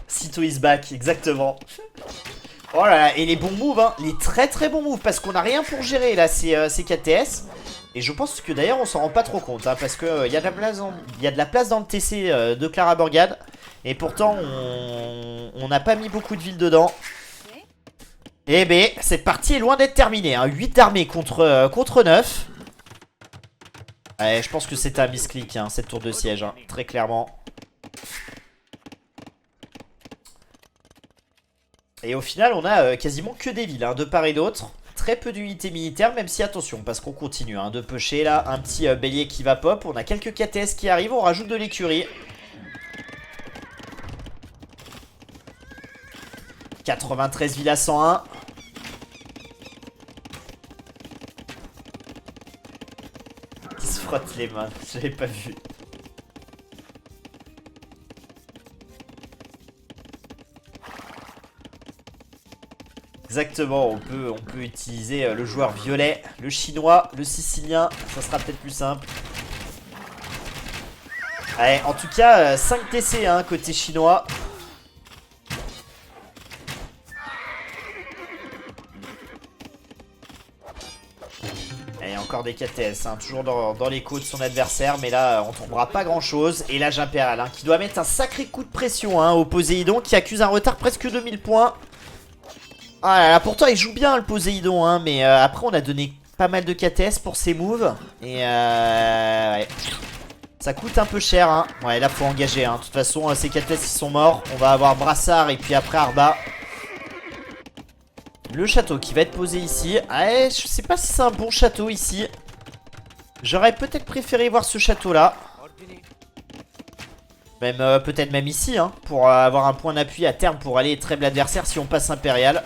Sito is back, exactement. Oh là là, et les bons moves, hein, les très très bons moves, parce qu'on n'a rien pour gérer là ces KTS. Et je pense que d'ailleurs on s'en rend pas trop compte, hein, parce que il y a de la place dans le TC de Clara Morgan. Et pourtant on n'a pas mis beaucoup de villes dedans. Eh ben, cette partie est loin d'être terminée, hein. 8 armées contre 9. Ouais, je pense que c'est un misclick, hein, cette tour de siège, hein, très clairement. Et au final, on a quasiment que des villes, hein, de part et d'autre. Très peu d'unités militaires, même si attention, parce qu'on continue, hein, de pusher là. Un petit bélier qui va pop. On a quelques KTS qui arrivent, on rajoute de l'écurie. 93 villes à 101. Qui se frotte les mains, j'avais pas vu. Exactement, on peut utiliser le joueur violet, le chinois, le sicilien, ça sera peut-être plus simple. Allez, en tout cas, 5 TC, hein, côté chinois. Et encore des KTS, hein, toujours dans les côtes de son adversaire. Mais là, on ne trouvera pas grand chose. Et l'âge impérial, hein, qui doit mettre un sacré coup de pression, hein, au Poséidon, qui accuse un retard presque de 1000 points. Ah là là, pourtant il joue bien le Poséidon, hein, mais après on a donné pas mal de KTS pour ses moves. Et ouais. Ça coûte un peu cher, hein. Ouais, là faut engager, hein. De toute façon, ces KTS ils sont morts. On va avoir Brassard et puis après Arba. Le château qui va être posé ici. Ouais, je sais pas si c'est un bon château ici. J'aurais peut-être préféré voir ce château là. Même peut-être même ici, hein, pour avoir un point d'appui à terme pour aller trêve l'adversaire si on passe impérial.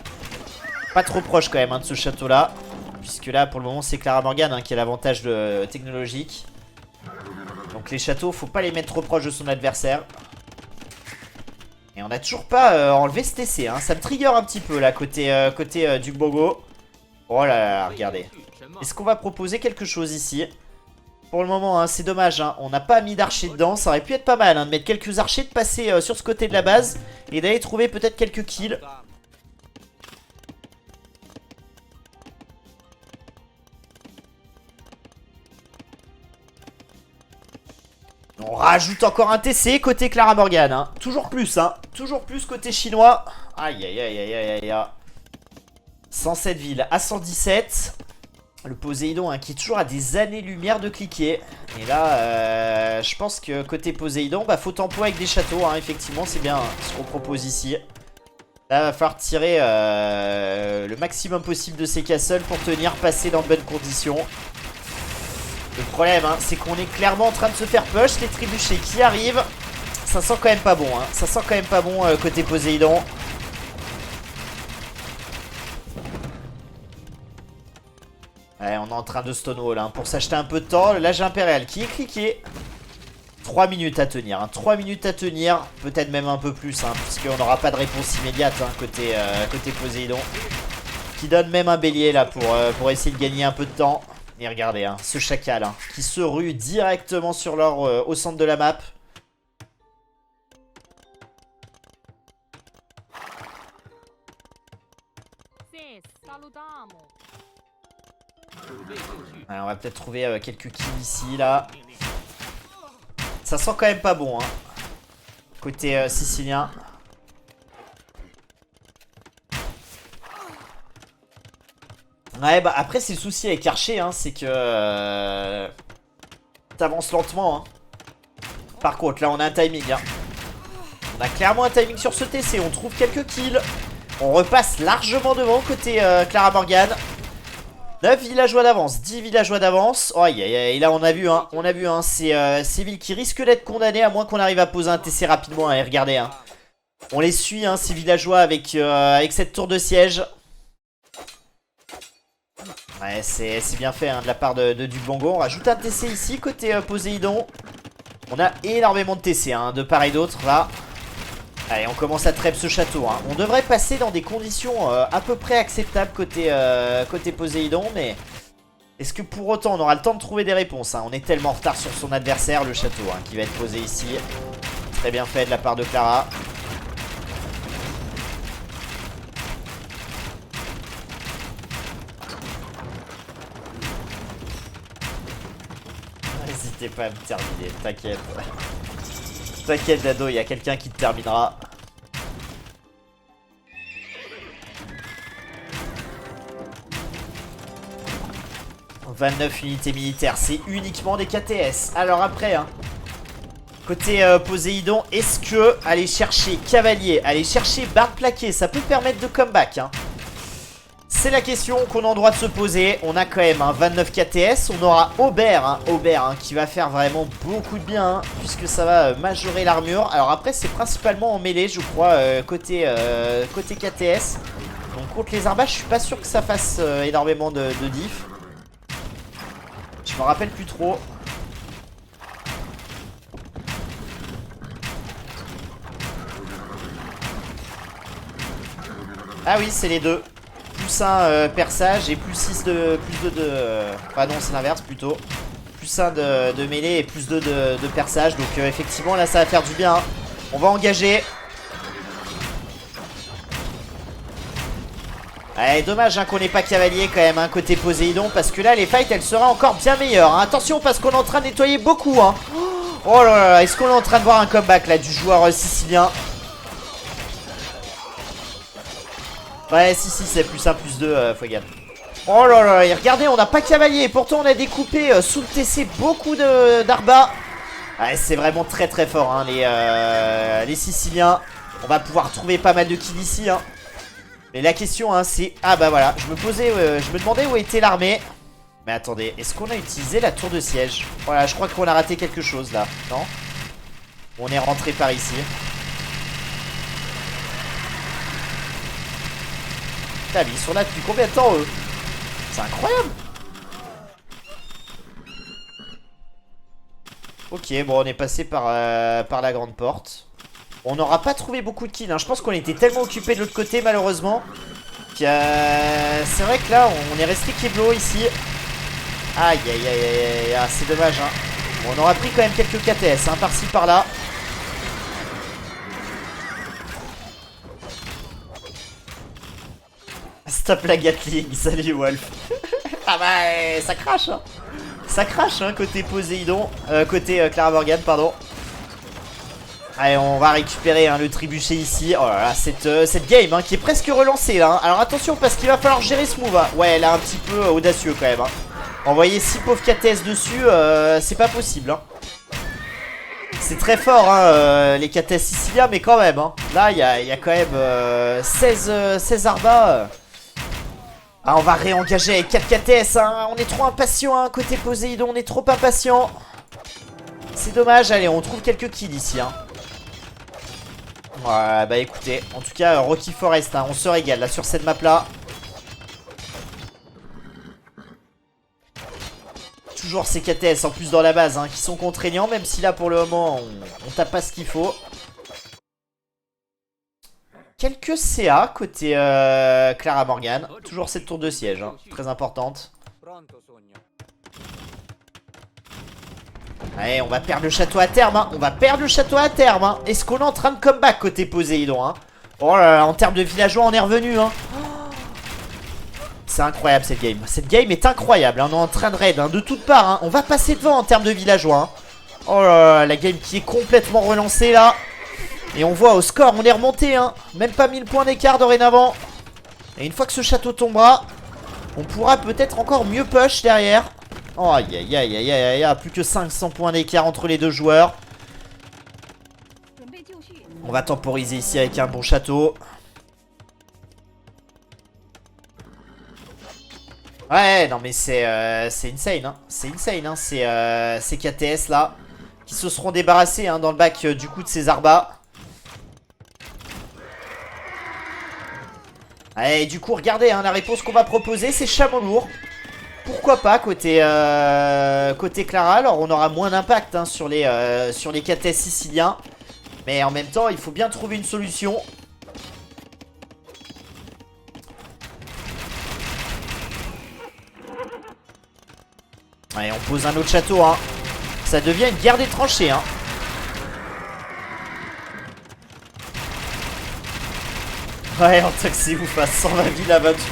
Pas trop proche quand même, hein, de ce château là. Puisque là pour le moment c'est Clara Morgan, hein, qui a l'avantage technologique. Donc les châteaux, faut pas les mettre trop proches de son adversaire. Et on a toujours pas enlevé ce TC, hein. Ça me trigger un petit peu là côté du Bogo. Oh là là, regardez. Est-ce qu'on va proposer quelque chose ici? Pour le moment, hein, c'est dommage, hein. On n'a pas mis d'archers dedans. Ça aurait pu être pas mal, hein, de mettre quelques archers, de passer sur ce côté de la base et d'aller trouver peut-être quelques kills. On rajoute encore un TC côté Clara Morgan, hein. Toujours plus, hein. Toujours plus côté chinois. Aïe aïe aïe aïe aïe aïe. 107 villes à 117. Le Poséidon hein, qui est toujours à des années-lumière de cliquer. Et là, je pense que côté Poséidon, bah, faut tempo avec des châteaux. Hein. Effectivement, c'est bien hein, ce qu'on propose ici. Là, va falloir tirer le maximum possible de ces castles pour tenir, passer dans de bonnes conditions. Le problème, hein, c'est qu'on est clairement en train de se faire push. Les trébuchets qui arrivent. Ça sent quand même pas bon. Hein. Ça sent quand même pas bon côté Poséidon. Ouais, on est en train de stonewall hein, pour s'acheter un peu de temps. L'âge impérial qui est cliqué. 3 minutes à tenir. Hein. 3 minutes à tenir. Peut-être même un peu plus. Hein, puisqu'on n'aura pas de réponse immédiate hein, côté Poséidon. Qui donne même un bélier là pour essayer de gagner un peu de temps. Et regardez, hein, ce chacal hein, qui se rue directement sur l'or au centre de la map. Ouais, on va peut-être trouver quelques kills ici, là. Ça sent quand même pas bon, hein. Côté sicilien. Ouais, bah après, c'est le souci avec Archer, hein, c'est que... t'avances lentement, hein. Par contre, là, on a un timing, hein. On a clairement un timing sur ce TC. On trouve quelques kills. On repasse largement devant côté Clara Morgan. 9 villageois d'avance, 10 villageois d'avance. Oh, et là on a vu, hein, ces villes qui risquent d'être condamnées à moins qu'on arrive à poser un TC rapidement. Hein, et regardez, hein. On les suit, hein, ces villageois avec cette tour de siège. Ouais, c'est bien fait hein, de la part de Dubango. On rajoute un TC ici côté Poséidon. On a énormément de TC, hein, de part et d'autre là. Allez, on commence à trap ce château. Hein. On devrait passer dans des conditions à peu près acceptables côté Poséidon. Mais est-ce que pour autant on aura le temps de trouver des réponses hein. On est tellement en retard sur son adversaire, le château hein, qui va être posé ici. Très bien fait de la part de Clara. N'hésitez pas à me terminer, t'inquiète. T'inquiète Dado, il y a quelqu'un qui te terminera. « 29 unités militaires, c'est uniquement des KTS. » Alors après, hein, côté Poséidon, est-ce que aller chercher cavalier, aller chercher barbe plaquée, ça peut permettre de comeback hein. C'est la question qu'on a en droit de se poser. On a quand même un 29 KTS. On aura Aubert, hein, qui va faire vraiment beaucoup de bien, hein, puisque ça va majorer l'armure. Alors après, c'est principalement en mêlée, je crois, côté KTS. Donc contre les arbaches, je suis pas sûr que ça fasse énormément de diff. Je me rappelle plus trop. Ah oui, c'est les deux. Plus 1 perçage et plus 6 de... Enfin non, c'est l'inverse plutôt. Plus 1 de mêlée et plus 2 de perçage. Donc effectivement, là, ça va faire du bien. Hein. On va engager. Allez, dommage hein, qu'on n'ait pas cavalier quand même, hein, côté Poséidon. Parce que là, les fights, elles seraient encore bien meilleures. Hein. Attention, parce qu'on est en train de nettoyer beaucoup. Hein. Oh là là, est-ce qu'on est en train de voir un comeback là du joueur sicilien? Ouais, si, c'est plus 1, plus 2, faut gaffe. Oh là là, et regardez, on n'a pas cavalier. Pourtant, on a découpé sous le TC beaucoup d'arbas. Ouais, c'est vraiment très très fort, hein, les Siciliens. On va pouvoir trouver pas mal de kills ici, hein. Mais la question, hein, c'est... Ah bah voilà, je me demandais où était l'armée. Mais attendez, est-ce qu'on a utilisé la tour de siège? Voilà, je crois qu'on a raté quelque chose, là. Non? On est rentré par ici. Putain, mais ils sont là depuis combien de temps, eux? C'est incroyable. Ok, bon, on est passé par la grande porte. On n'aura pas trouvé beaucoup de kills, hein. Je pense qu'on était tellement occupé de l'autre côté, malheureusement, que c'est vrai que là, on est resté Keblo ici. Aïe, aïe, aïe, aïe, aïe, c'est dommage, hein. Bon, on aura pris quand même quelques KTS, hein, par-ci, par-là. Stop la Gatling, salut Wolf. Ah bah ça crache hein. Ça crache hein, côté Poséidon, côté Clara Morgan pardon. Allez, on va récupérer le trébuchet ici. Oh là là, cette game qui est presque relancée là. Alors attention parce qu'il va falloir gérer ce move. Ouais, elle est un petit peu audacieux quand même. Envoyer 6 pauvres KTS dessus, c'est pas possible. C'est très fort les KTS siciliens, mais quand même. Là, il y a quand même 16 Arba. Ah, on va réengager avec 4 KTS. On est trop impatient côté Poséidon, on est trop impatient. C'est dommage. Allez, on trouve quelques kills ici. Ouais, bah écoutez, en tout cas, Rocky Forest, on se régale là sur cette map là. Toujours ces KTS en plus dans la base qui sont contraignants, même si là pour le moment on tape pas ce qu'il faut. Quelques CA côté Clara Morgan. Toujours cette tour de siège, très importante. Allez, on va perdre le château à terme. On va perdre le château à terme. Est-ce qu'on est en train de comeback côté Poséidon Oh là là, en termes de villageois, on est revenu. C'est incroyable cette game. Cette game est incroyable. On est en train de raid de toutes parts. On va passer devant en termes de villageois. Oh là là, la game qui est complètement relancée là. Et on voit au score, on est remonté. Même pas 1000 points d'écart dorénavant. Et une fois que ce château tombera, on pourra peut-être encore mieux push derrière. Oh aïe aïe aïe aïe aïe aïe. Plus que 500 points d'écart entre les deux joueurs. On va temporiser ici avec un bon château. Ouais, non mais c'est insane. C'est insane. Ces KTS là qui se seront débarrassés dans le bac du coup de ces Arba. Allez, du coup regardez la réponse qu'on va proposer, c'est chameau lourd. Pourquoi pas côté Clara. Alors on aura moins d'impact sur les KTS siciliens. Mais en même temps il faut bien trouver une solution. Allez, on pose un autre château Ça devient une guerre des tranchées Ouais, en tant que c'est ouf, 120 villes à 28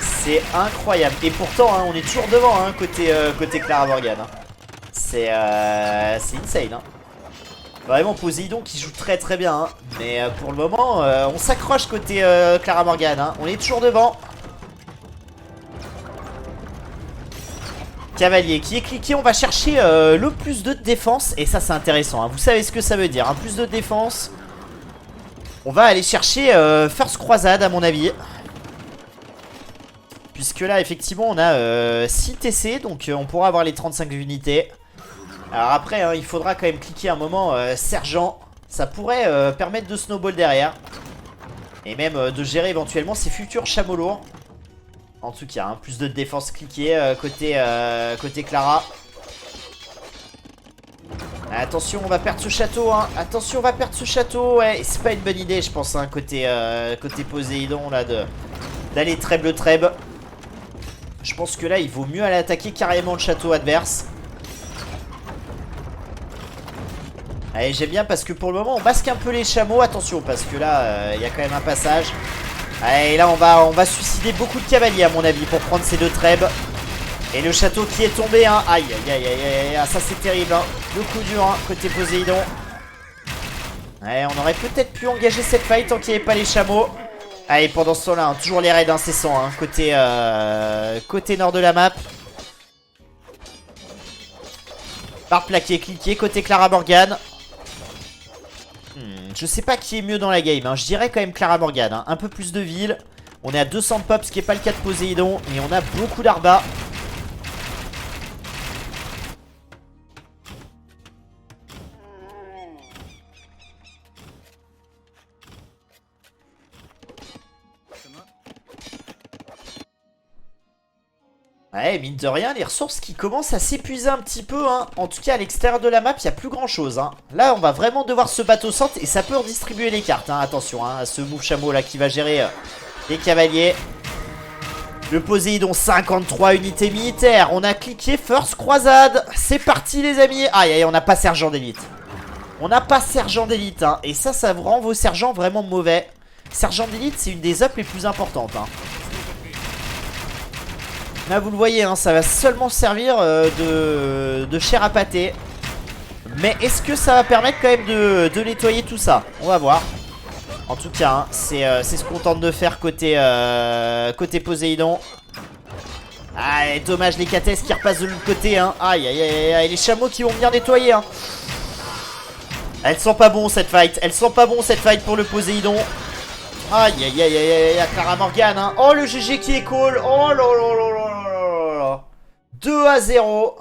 C'est incroyable. Et pourtant on est toujours devant côté Clara Morgan C'est insane Vraiment Poséidon qui joue très très bien Mais pour le moment on s'accroche côté Clara Morgan On est toujours devant. Cavalier qui est cliqué, on va chercher le plus 2 de défense. Et ça c'est intéressant, vous savez ce que ça veut dire, plus de défense. On va aller chercher First Croisade à mon avis. Puisque là effectivement on a 6 TC. Donc on pourra avoir les 35 unités. Alors après il faudra quand même cliquer un moment Sergent. Ça pourrait permettre de snowball derrière. Et même de gérer éventuellement ces futurs chameaux lourds. En tout cas, plus de défense cliquée côté Clara. Attention, on va perdre ce château. Attention, on va perdre ce château. Ouais, c'est pas une bonne idée, je pense, côté Poséidon, là, d'aller treb le treb. Je pense que là, il vaut mieux aller attaquer carrément le château adverse. Allez, j'aime bien parce que pour le moment, on masque un peu les chameaux. Attention, parce que là, il y a quand même un passage. Allez, là on va suicider beaucoup de cavaliers à mon avis pour prendre ces 2 trebs. Et le château qui est tombé Aïe aïe aïe aïe aïe. Ça c'est terrible Le coup dur côté Poséidon. Allez, on aurait peut-être pu engager cette fight tant qu'il n'y avait pas les chameaux. Allez, pendant ce temps là toujours les raids incessants côté nord de la map. Barre plaqué, cliqué côté Clara Morgan. Je sais pas qui est mieux dans la game Je dirais quand même Clara Morgan Un peu plus de villes. On est à 200 de pop, ce qui est pas le cas de Poséidon. Et on a beaucoup d'Arba. Ouais, mine de rien, les ressources qui commencent à s'épuiser un petit peu. En tout cas, à l'extérieur de la map, il n'y a plus grand chose. Là, on va vraiment devoir se battre au centre. Et ça peut redistribuer les cartes. Attention à ce move chameau là qui va gérer les cavaliers. Le Poséidon, 53 unités militaires. On a cliqué First Croisade. C'est parti, les amis. Aïe, aïe, on n'a pas sergent d'élite. On n'a pas sergent d'élite. Et ça rend vos sergents vraiment mauvais. Sergent d'élite, c'est une des ups les plus importantes. Là vous le voyez ça va seulement servir de chair à pâté. Mais est-ce que ça va permettre quand même de nettoyer tout ça? On va voir. En tout cas, hein, c'est ce qu'on tente de faire côté Poséidon. Ah, dommage les cathèses qui repassent de l'autre côté. Hein. Aïe, aïe, aïe, aïe, les chameaux qui vont venir nettoyer. Hein. Elle sent pas bon cette fight. Elle sent pas bon cette fight pour le Poséidon. Aïe, aïe, aïe, aïe, aïe, aïe, Clara Morgan. Hein. Oh, le GG qui est cool. Oh là là là là là là. 2-0.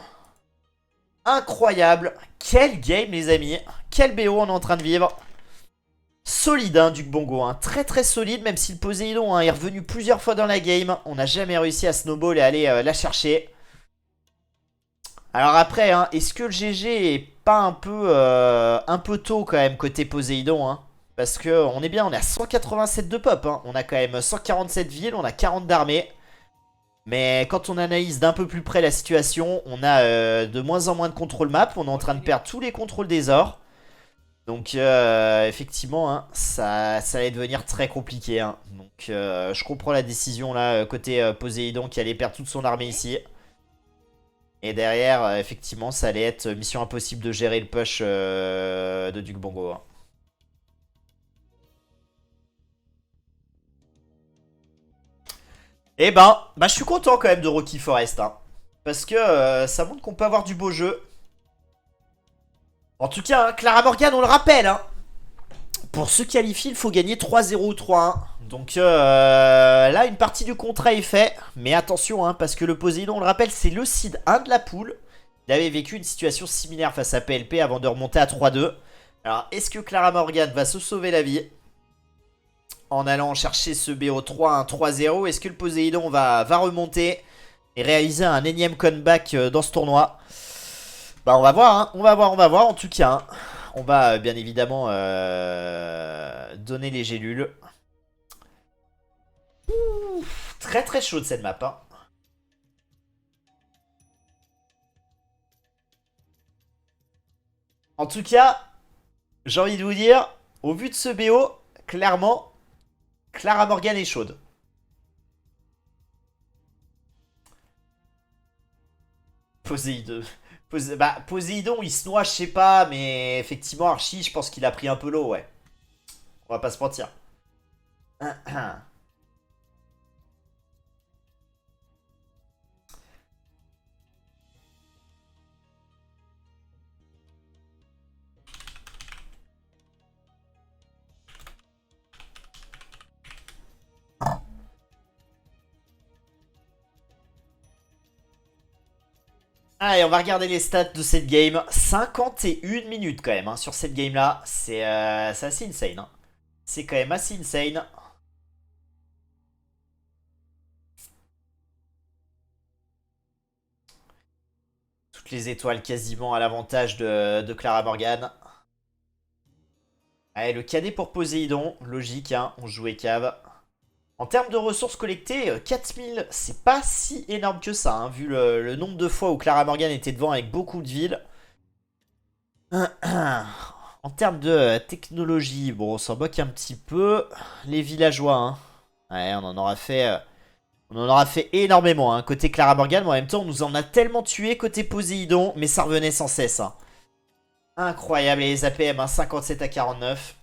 Incroyable. Quel game, les amis. Quel BO on est en train de vivre. Solide, hein, Duc Bongo. Hein. Très très solide, même si le Poséidon hein, est revenu plusieurs fois dans la game. On n'a jamais réussi à snowball et aller la chercher. Alors après, hein, est-ce que le GG est pas un peu tôt quand même côté Poséidon hein? Parce que on est bien, on est à 187 de pop. Hein. On a quand même 147 villes, on a 40 d'armée. Mais quand on analyse d'un peu plus près la situation, on a de moins en moins de contrôle map. On est en train de perdre tous les contrôles des ors. Donc effectivement, hein, ça allait devenir très compliqué. Hein. Donc je comprends la décision là, côté Poséidon qui allait perdre toute son armée ici. Et derrière, effectivement, ça allait être mission impossible de gérer le push de Duc Bongo. Hein. Eh ben, je suis content quand même de Rocky Forest. Hein, parce que ça montre qu'on peut avoir du beau jeu. En tout cas, hein, Clara Morgan, on le rappelle. Hein, pour se qualifier, il faut gagner 3-0 ou 3-1. Donc là, une partie du contrat est fait. Mais attention, hein, parce que le Poséidon, on le rappelle, c'est le seed 1 de la poule. Il avait vécu une situation similaire face à PLP avant de remonter à 3-2. Alors, est-ce que Clara Morgan va se sauver la vie en allant chercher ce BO 3-1, 3-0? Est-ce que le Poséidon va remonter et réaliser un énième comeback dans ce tournoi? Bah, on va voir, hein. On va voir en tout cas. Hein. On va bien évidemment donner les gélules. Ouh, très très chaude cette map. Hein. En tout cas, j'ai envie de vous dire, au vu de ce BO, clairement, Clara Morgan est chaude. Poséidon. Poséidon, il se noie, je sais pas, mais effectivement, Archie, je pense qu'il a pris un peu l'eau, ouais. On va pas se mentir. Allez, on va regarder les stats de cette game. 51 minutes quand même hein, sur cette game-là. C'est assez insane. Hein. C'est quand même assez insane. Toutes les étoiles quasiment à l'avantage de Clara Morgan. Allez, le cadet pour Poséidon. Logique, hein, on jouait cave. En termes de ressources collectées, 4000, c'est pas si énorme que ça, hein, vu le nombre de fois où Clara Morgan était devant avec beaucoup de villes. En termes de technologie, bon, on s'en moque un petit peu. Les villageois, hein. Ouais, on en aura fait énormément, hein, côté Clara Morgan. Mais en même temps, on nous en a tellement tué côté Poséidon, mais ça revenait sans cesse. Hein. Incroyable, et les APM, hein, 57 à 49.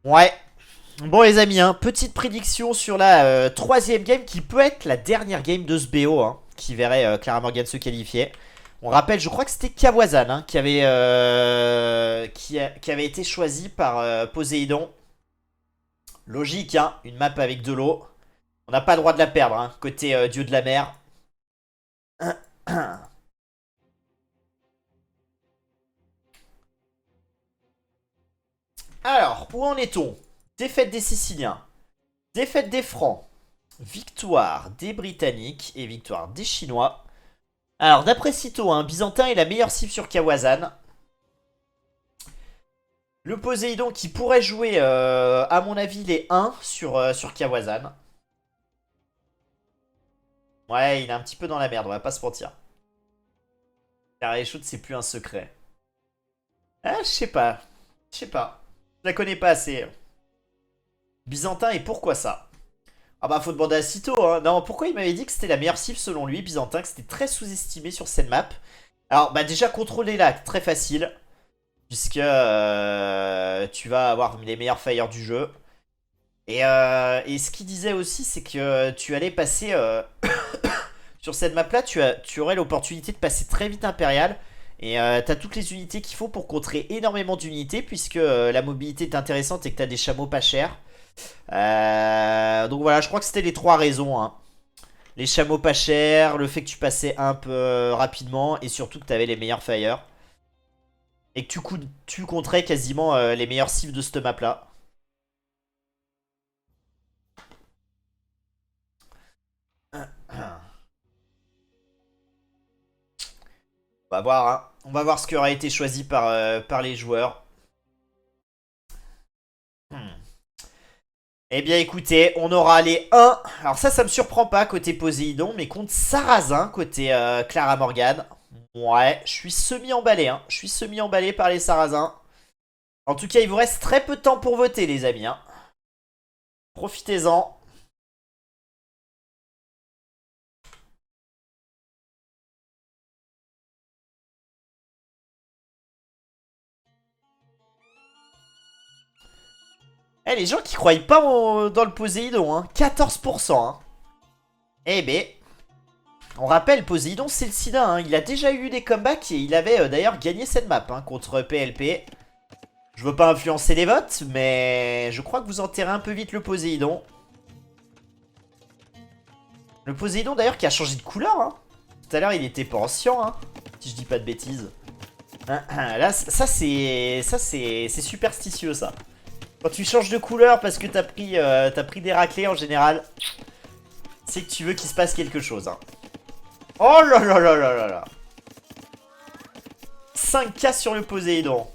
Ouais. Bon les amis, hein, petite prédiction sur la troisième game qui peut être la dernière game de ce BO, hein, qui verrait Clara Morgan se qualifier. On rappelle, je crois que c'était Kawazan hein, qui avait été choisi par Poséidon. Logique, hein, une map avec de l'eau. On n'a pas le droit de la perdre, hein, côté dieu de la mer. Alors, où en est-on? Défaite des Siciliens, défaite des Francs, victoire des Britanniques et victoire des Chinois. Alors, d'après Cito, hein, Byzantin est la meilleure cible sur Kawazan. Le Poséidon qui pourrait jouer, à mon avis, les 1 sur Kawazan. Ouais, il est un petit peu dans la merde, on va pas se mentir. Carré Shoot, c'est plus un secret. Ah, je sais pas. Je sais pas. Je la connais pas assez. Byzantin et pourquoi ça? Ah bah faut demander à Cito, hein. Non, pourquoi il m'avait dit que c'était la meilleure cible selon lui, Byzantin, que c'était très sous-estimé sur cette map. Alors bah déjà contrôler là, très facile. Puisque tu vas avoir les meilleurs fires du jeu. Et ce qu'il disait aussi, c'est que tu allais passer... sur cette map là, tu aurais l'opportunité de passer très vite Impérial. Et t'as toutes les unités qu'il faut pour contrer énormément d'unités. Puisque la mobilité est intéressante et que t'as des chameaux pas chers. Donc voilà, je crois que c'était les trois raisons, hein. Les chameaux pas chers, le fait que tu passais un peu rapidement. Et surtout que t'avais les meilleurs fires. Et que tu compterais quasiment les meilleurs cibles de cette map là. On va voir, hein. On va voir ce qui aura été choisi par les joueurs. Hmm. Eh bien écoutez, on aura les 1. Alors ça me surprend pas côté Poséidon, mais contre Sarrazin côté Clara Morgan. Ouais, je suis semi-emballé, hein. Je suis semi-emballé par les Sarrasins. En tout cas, il vous reste très peu de temps pour voter, les amis, hein. Profitez-en. Eh, les gens qui croient pas dans le Poséidon, hein. 14%, hein. Eh ben, on rappelle, Poséidon, c'est le sida, hein. Il a déjà eu des comebacks et il avait d'ailleurs gagné cette map, hein, contre PLP. Je veux pas influencer les votes, mais je crois que vous enterrez un peu vite le Poséidon. Le Poséidon d'ailleurs qui a changé de couleur, hein. Tout à l'heure il était pas en cyan, hein, si je dis pas de bêtises. Là, ça c'est superstitieux ça. Quand tu changes de couleur parce que t'as pris des raclés en général, c'est que tu veux qu'il se passe quelque chose, hein. Oh là là là là là là. 5K sur le Poséidon.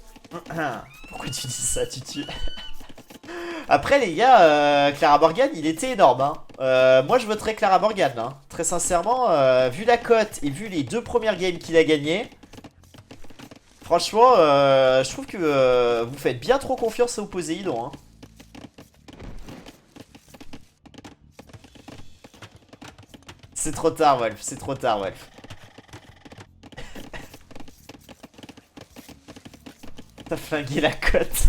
Pourquoi tu dis ça, tu... Après les gars, Clara Morgan il était énorme, hein. Moi je voterais Clara Morgan, hein. Très sincèrement, vu la cote et vu les deux premières games qu'il a gagnées, franchement je trouve que vous faites bien trop confiance au Poséidon, hein. C'est trop tard Wolf, c'est trop tard Wolf. T'as flingué la cote.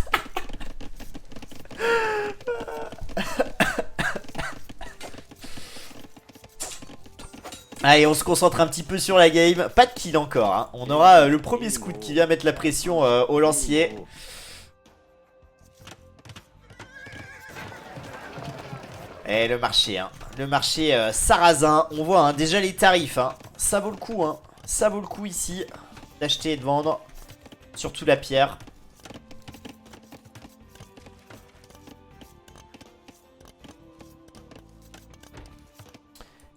Allez, on se concentre un petit peu sur la game. Pas de kill encore, hein. On aura le premier scout qui vient mettre la pression au lancier. Et le marché, hein. Le marché sarrasin. On voit, hein, déjà les tarifs, hein. Ça vaut le coup, hein. Ça vaut le coup ici d'acheter et de vendre. Surtout la pierre.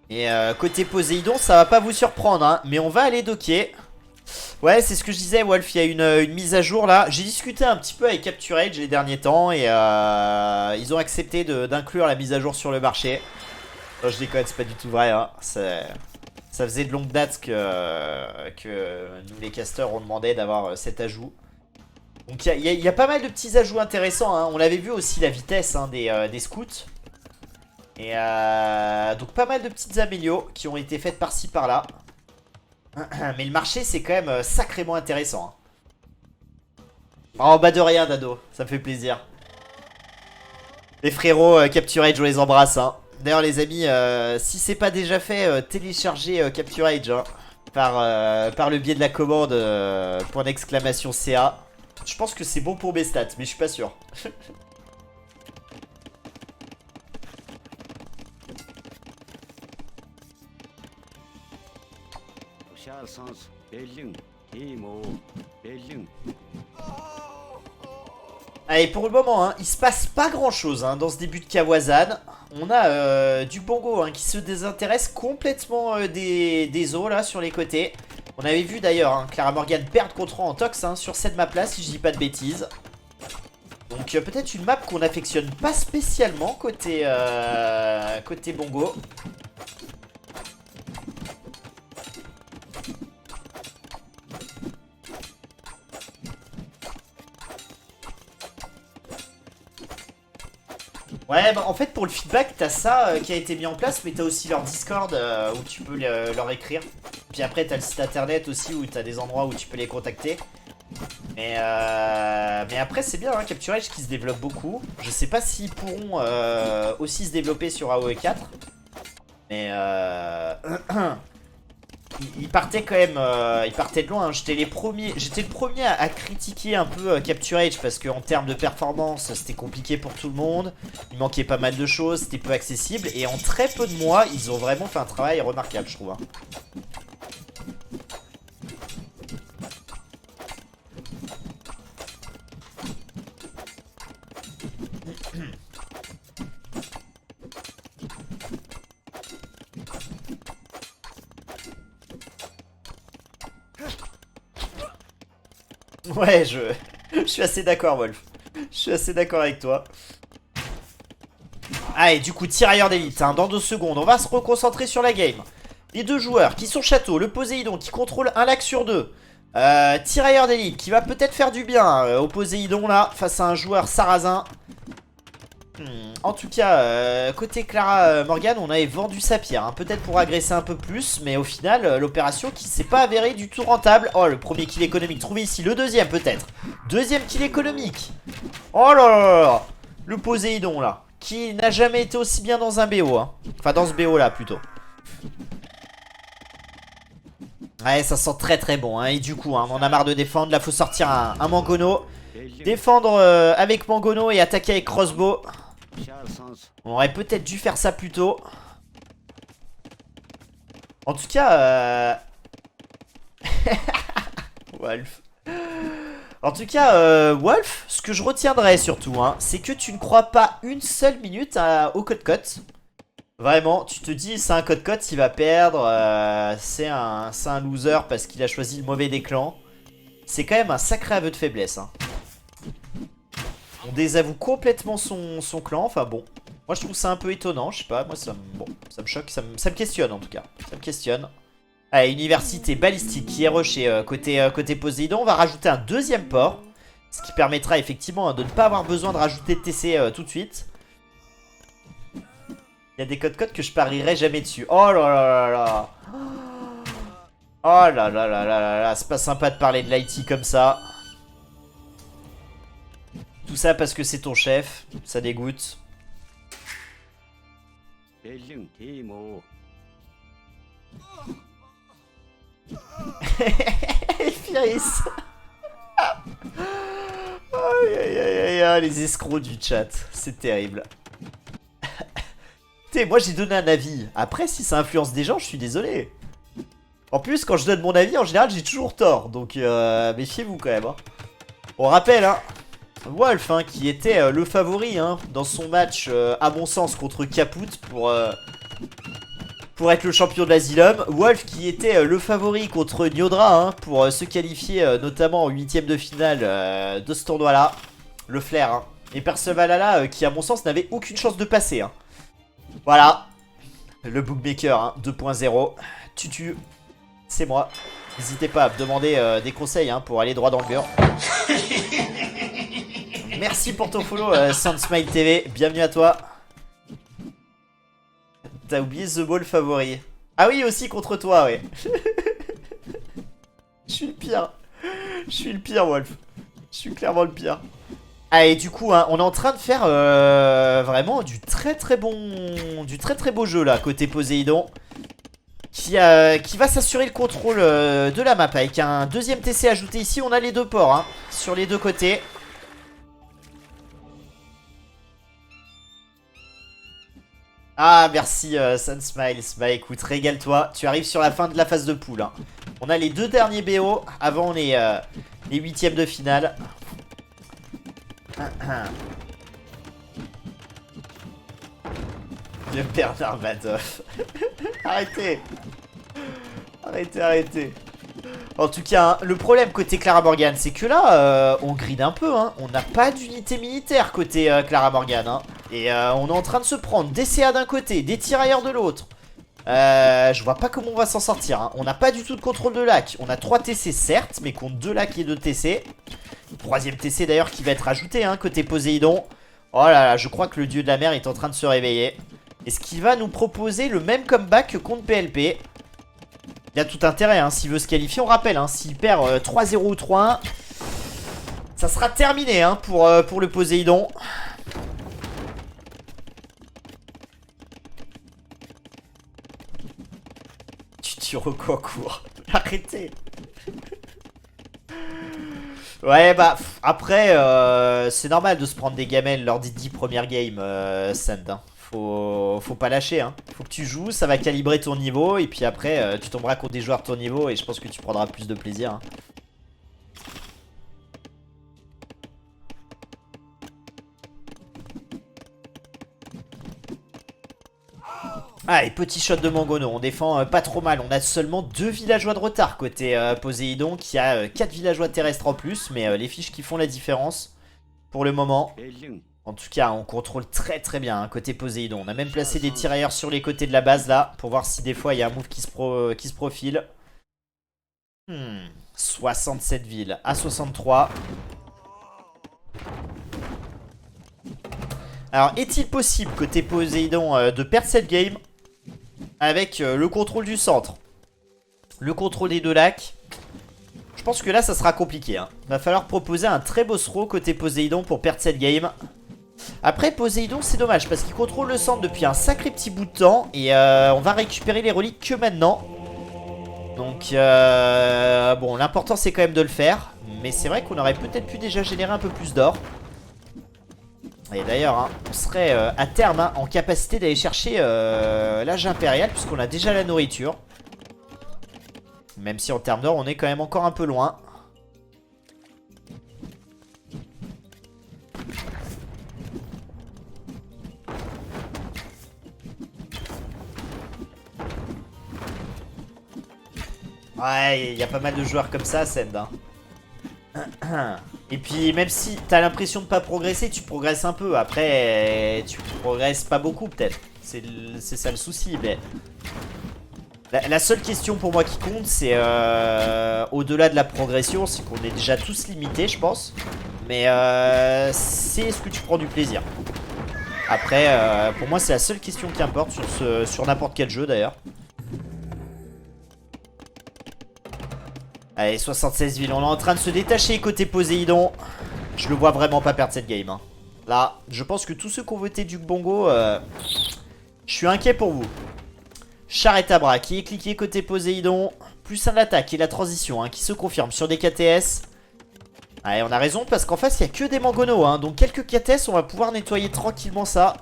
Et côté Poséidon, ça va pas vous surprendre, hein, mais on va aller docker. Ouais, c'est ce que je disais, Wolf, il y a une mise à jour là. J'ai discuté un petit peu avec Capturage les derniers temps et ils ont accepté d'inclure la mise à jour sur le marché. Non, je déconne, c'est pas du tout vrai, hein. Ça faisait de longue date que nous les casters on demandait d'avoir cet ajout. Donc il y a pas mal de petits ajouts intéressants, hein. On l'avait vu aussi la vitesse, hein, des scouts. Et donc pas mal de petites améliorations qui ont été faites par-ci par-là. Mais le marché c'est quand même sacrément intéressant, hein. Oh bah de rien Dado, ça me fait plaisir. Les frérots Capturage, je les embrasse, hein. D'ailleurs les amis, si c'est pas déjà fait, téléchargez Capturage, hein, par le biais de la commande point d'exclamation CA. Je pense que c'est bon pour mes stats, mais je suis pas sûr. Allez, pour le moment, hein, il se passe pas grand chose, hein, dans ce début de Kawazan. On a du Bongo, hein, qui se désintéresse complètement des eaux là sur les côtés. On avait vu d'ailleurs, hein, Clara Morgan perdre contre en tox, hein, sur cette map là, si je dis pas de bêtises. Donc peut-être une map qu'on affectionne pas spécialement côté Bongo. Ouais, bah, en fait, pour le feedback, t'as ça qui a été mis en place, mais t'as aussi leur Discord où tu peux leur écrire. Puis après, t'as le site internet aussi où t'as des endroits où tu peux les contacter. Mais après, c'est bien, hein, Capture Edge qui se développe beaucoup. Je sais pas s'ils pourront aussi se développer sur AOE 4. Mais ils partaient quand même, ils partaient de loin, hein. J'étais le premier à critiquer un peu Capture Edge parce qu'en termes de performance, c'était compliqué pour tout le monde. Il manquait pas mal de choses, c'était peu accessible. Et en très peu de mois, ils ont vraiment fait un travail remarquable, je trouve, hein. Ouais, je suis assez d'accord, Wolf. Je suis assez d'accord avec toi. Allez, du coup, tirailleur d'élite, hein, dans 2 secondes. On va se reconcentrer sur la game. Les deux joueurs qui sont château, le Poséidon qui contrôle un lac sur 2. Tirailleur d'élite qui va peut-être faire du bien au Poséidon là, face à un joueur sarrasin. En tout cas, côté Clara Morgan, on avait vendu sa pierre, hein, peut-être pour agresser un peu plus, mais au final, l'opération qui s'est pas avérée du tout rentable. Oh, le premier kill économique trouvé ici, le deuxième peut-être. Deuxième kill économique. Oh là là là là. Le Poséidon là, qui n'a jamais été aussi bien dans un BO, hein. Enfin, dans ce BO là plutôt. Ouais, ça sent très très bon, hein. Et du coup, hein, on en a marre de défendre. Là, faut sortir un Mangono. Défendre avec Mangono et attaquer avec Crossbow. On aurait peut-être dû faire ça plus tôt. En tout cas, Wolf. En tout cas, Wolf, ce que je retiendrai surtout, hein, c'est que tu ne crois pas une seule minute au code-cote. Vraiment, tu te dis, c'est un code-cote, il va perdre. C'est un loser parce qu'il a choisi le mauvais des clans. C'est quand même un sacré aveu de faiblesse, hein. On désavoue complètement son clan, enfin bon. Moi je trouve ça un peu étonnant, je sais pas, moi ça me choque, ça me questionne en tout cas. Ça me questionne. Allez, université balistique qui est rushée côté Poséidon. On va rajouter un deuxième port. Ce qui permettra effectivement de ne pas avoir besoin de rajouter de TC tout de suite. Il y a des codes que je parierai jamais dessus. Oh là là là là. Oh là là là là là, c'est pas sympa de parler de l'IT comme ça. Tout ça parce que c'est ton chef, ça dégoûte. Firis. Aïe aïe aïe aïe, les escrocs du chat, c'est terrible. T'sais, moi j'ai donné un avis. Après, si ça influence des gens, je suis désolé. En plus, quand je donne mon avis, en général, j'ai toujours tort. Donc, méfiez-vous quand même, hein. On rappelle, hein, Wolf, hein, qui était le favori, hein, dans son match, à mon sens, contre Caput pour être le champion de l'Asylum. Wolf qui était le favori contre Nyodra, hein, pour se qualifier notamment en 8ème de finale de ce tournoi-là. Le flair, hein. Et Percevalala qui, à mon sens, n'avait aucune chance de passer, hein. Voilà. Le bookmaker, hein, 2.0. Tutu, c'est moi. N'hésitez pas à me demander des conseils, hein, pour aller droit dans le mur. Merci pour ton follow, Sandsmile TV. Bienvenue à toi. T'as oublié The Ball favori. Ah oui, aussi contre toi, ouais. Je suis le pire. Je suis le pire, Wolf. Je suis clairement le pire. Allez, du coup, hein, on est en train de faire vraiment du très très beau jeu là, côté Poséidon. Qui va s'assurer le contrôle de la map avec un deuxième TC ajouté ici. On a les deux ports, hein, sur les deux côtés. Ah, merci Sunsmiles. Bah écoute, régale-toi. Tu arrives sur la fin de la phase de poule, hein. On a les deux derniers BO avant les 8ème de finale. Le Bernard Madoff. Arrêtez. Arrêtez. En tout cas, hein, le problème côté Clara Morgan, c'est que là, on gride un peu, hein. On n'a pas d'unité militaire côté Clara Morgan, hein. Et on est en train de se prendre des CA d'un côté, des tirailleurs de l'autre. Je vois pas comment on va s'en sortir, hein. On n'a pas du tout de contrôle de lac. On a 3 TC certes, mais contre 2 lacs et 2 TC. Troisième TC d'ailleurs qui va être ajouté, hein, côté Poséidon. Oh là là, je crois que le dieu de la mer est en train de se réveiller. Est-ce qu'il va nous proposer le même comeback que contre PLP? Il a tout intérêt, hein, s'il veut se qualifier. On rappelle, hein, s'il perd 3-0 ou 3-1, ça sera terminé hein, pour le Poséidon. Tu tires quoi court? Arrêtez. Ouais bah après c'est normal de se prendre des gamelles lors des 10 premières games Sand hein. Faut pas lâcher hein. Faut que tu joues, ça va calibrer ton niveau. Et puis après tu tomberas contre des joueurs de ton niveau. Et je pense que tu prendras plus de plaisir hein. Ah et petit shot de Mangono, on défend pas trop mal. On a seulement 2 villageois de retard côté Poséidon, qui a 4 villageois terrestres en plus. Mais les fiches qui font la différence pour le moment. En tout cas on contrôle très très bien hein, côté Poséidon. On a même placé des tirailleurs sur les côtés de la base là, pour voir si des fois il y a un move qui se profile. 67 villes à 63. Alors est-il possible côté Poséidon de perdre cette game avec le contrôle du centre, le contrôle des 2 lacs? Je pense que là ça sera compliqué hein. Va falloir proposer un très beau throw côté Poséidon pour perdre cette game. Après Poséidon c'est dommage parce qu'il contrôle le centre depuis un sacré petit bout de temps. Et on va récupérer les reliques que maintenant. Donc bon l'important c'est quand même de le faire. Mais c'est vrai qu'on aurait peut-être pu déjà générer un peu plus d'or. Et d'ailleurs hein, on serait à terme hein, en capacité d'aller chercher l'âge impérial, puisqu'on a déjà la nourriture. Même si en termes d'or on est quand même encore un peu loin. Ouais, il y a pas mal de joueurs comme ça, Send hein. Et puis même si t'as l'impression de pas progresser, tu progresses un peu. Après, tu progresses pas beaucoup peut-être. C'est ça le souci. Mais la seule question pour moi qui compte, c'est au-delà de la progression, c'est qu'on est déjà tous limités, je pense. Mais c'est est-ce que tu prends du plaisir? Après, pour moi, c'est la seule question qui importe sur n'importe quel jeu d'ailleurs. Allez, 76 villes, on est en train de se détacher côté Poséidon. Je le vois vraiment pas perdre cette game hein. Là, je pense que tous ceux qui ont voté Duc Bongo, je suis inquiet pour vous. Charrette à bras qui est cliqué côté Poséidon. Plus un attaque et la transition hein, qui se confirme sur des KTS. Allez, on a raison parce qu'en face il n'y a que des Mangono hein. Donc quelques KTS, on va pouvoir nettoyer tranquillement ça.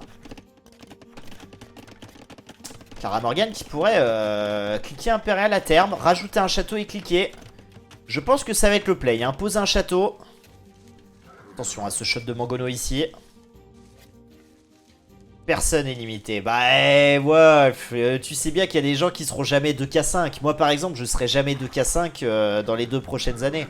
Clara Morgan qui pourrait cliquer Impérial à terme, rajouter un château et cliquer. Je pense que ça va être le play hein. Poser un château. Attention à ce shot de Mangono ici. Personne n'est limité. Bah Wolf, tu sais bien qu'il y a des gens qui seront jamais 2k5. Moi par exemple je serai jamais 2k5 dans les 2 prochaines années.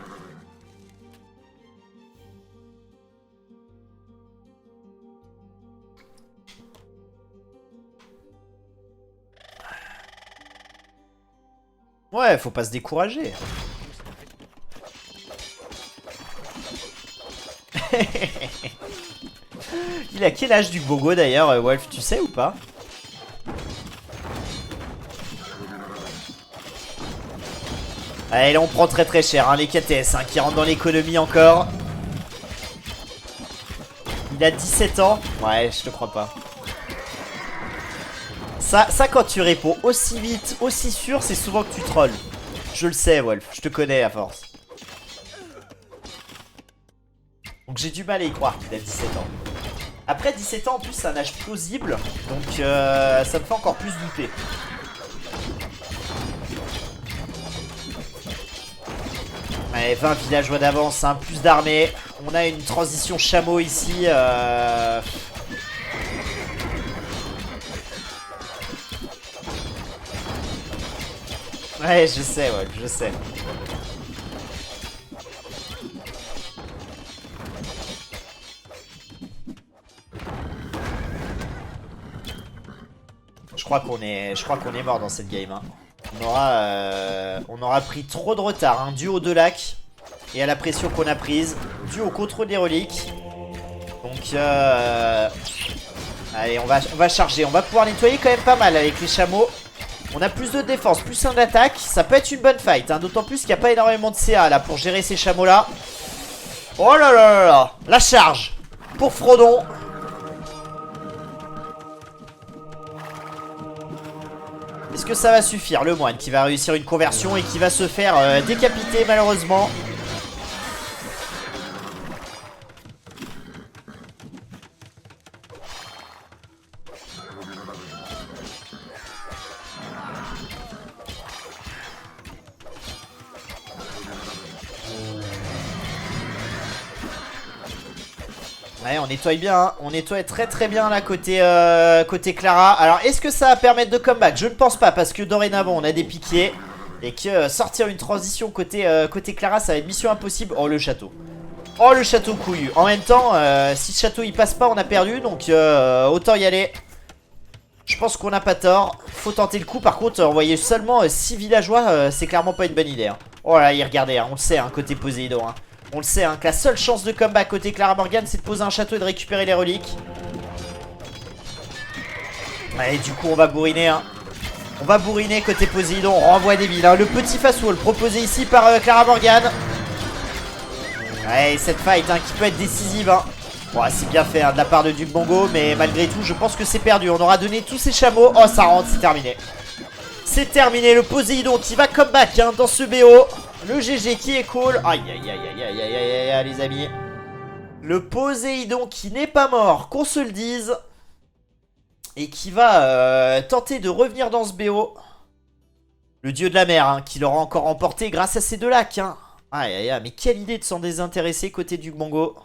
Ouais, faut pas se décourager. Il a quel âge du Bongo d'ailleurs, Wolf, tu sais ou pas? Allez, là on prend très très cher, hein, les KTS hein, qui rentrent dans l'économie encore. Il a 17 ans. Ouais, je te crois pas. Ça quand tu réponds aussi vite, aussi sûr, c'est souvent que tu trolls. Je le sais, Wolf, je te connais à force. Donc j'ai du mal à y croire qu'il a 17 ans. Après 17 ans en plus c'est un âge plausible. Donc ça me fait encore plus douter. Allez, 20 villageois d'avance, hein, plus d'armée. On a une transition chameau ici. Ouais, je sais, ouais, je sais. Je crois qu'on est mort dans cette game. Hein. On aura pris trop de retard, hein, dû aux 2 lacs et à la pression qu'on a prise, dû au contrôle des reliques. Donc allez, on va charger. On va pouvoir nettoyer quand même pas mal avec les chameaux. On a plus de défense, plus un d'attaque. Ça peut être une bonne fight, hein. D'autant plus qu'il n'y a pas énormément de CA là pour gérer ces chameaux là. Oh là là là là. La charge pour Frodon. Est-ce que ça va suffire? Le moine qui va réussir une conversion et qui va se faire décapiter malheureusement. Ouais, on nettoie bien, hein. On nettoie très très bien là côté Clara. Alors est-ce que ça va permettre de comeback? Je ne pense pas parce que dorénavant on a des piquiers. Et que sortir une transition côté Clara ça va être mission impossible. Oh le château. Oh le château couillu. En même temps si ce château il passe pas on a perdu. Donc autant y aller. Je pense qu'on n'a pas tort. Faut tenter le coup. Par contre envoyer seulement 6 villageois c'est clairement pas une bonne idée, hein. Oh là regardez, hein, on le sait hein, côté Poséidon, hein. On le sait, hein, que la seule chance de comeback côté Clara Morgan, c'est de poser un château et de récupérer les reliques. Allez, du coup, on va bourriner, hein. On va bourriner côté Poséidon. On renvoie des villes, hein. Le petit fast-wall proposé ici par Clara Morgan. Ouais, cette fight, hein, qui peut être décisive, hein. Bon, c'est bien fait, hein, de la part de Duc Bongo, mais malgré tout, je pense que c'est perdu. On aura donné tous ces chameaux. Oh, ça rentre, c'est terminé. C'est terminé, le Poséidon qui va comeback, hein, dans ce BO. Le GG qui est cool. Aïe aïe aïe aïe aïe aïe aïe aïe les amis. Le Poséidon qui n'est pas mort, qu'on se le dise. Et qui va tenter de revenir dans ce BO. Le dieu de la mer, hein, qui l'aura encore emporté grâce à ces deux lacs, hein. Aïe aïe aïe, mais quelle idée de s'en désintéresser côté du Bongo.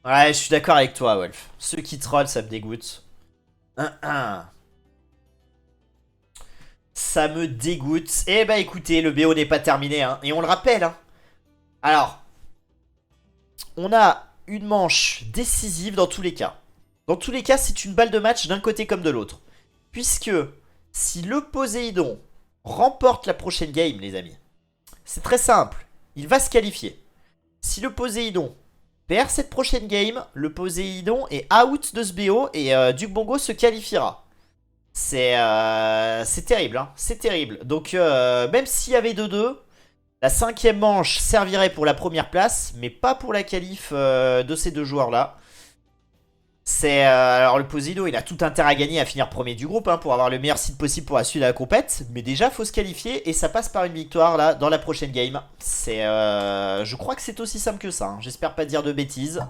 Ouais, je suis d'accord avec toi, Wolf. Ceux qui trollent, ça me dégoûte. Ça me dégoûte. Eh bah écoutez, le BO n'est pas terminé, hein. Et on le rappelle, hein. Alors, on a une manche décisive dans tous les cas. Dans tous les cas, c'est une balle de match d'un côté comme de l'autre. Puisque si le Poséidon remporte la prochaine game, les amis, c'est très simple. Il va se qualifier. Si le Poséidon perd cette prochaine game, le Poséidon est out de ce BO et Duc Bongo se qualifiera. C'est terrible, hein. C'est terrible. Donc même s'il y avait 2-2, la cinquième manche servirait pour la première place, mais pas pour la qualif de ces deux joueurs-là. Alors le Poséidon, il a tout intérêt à gagner, à finir premier du groupe, hein, pour avoir le meilleur site possible pour la suite de la compète. Mais déjà, faut se qualifier et ça passe par une victoire là dans la prochaine game. Je crois que c'est aussi simple que ça, hein. J'espère pas dire de bêtises.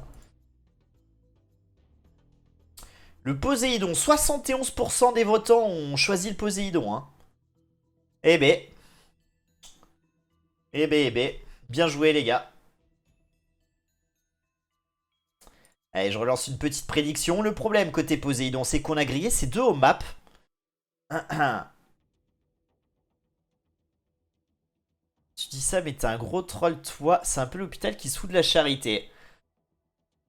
Le Poséidon, 71% des votants ont choisi le Poséidon, hein. Eh ben. Eh ben, eh ben. Bien joué, les gars. Allez, je relance une petite prédiction. Le problème côté Poséidon, c'est qu'on a grillé ces deux au map. Tu dis ça, mais t'es un gros troll, toi. C'est un peu l'hôpital qui se fout de la charité.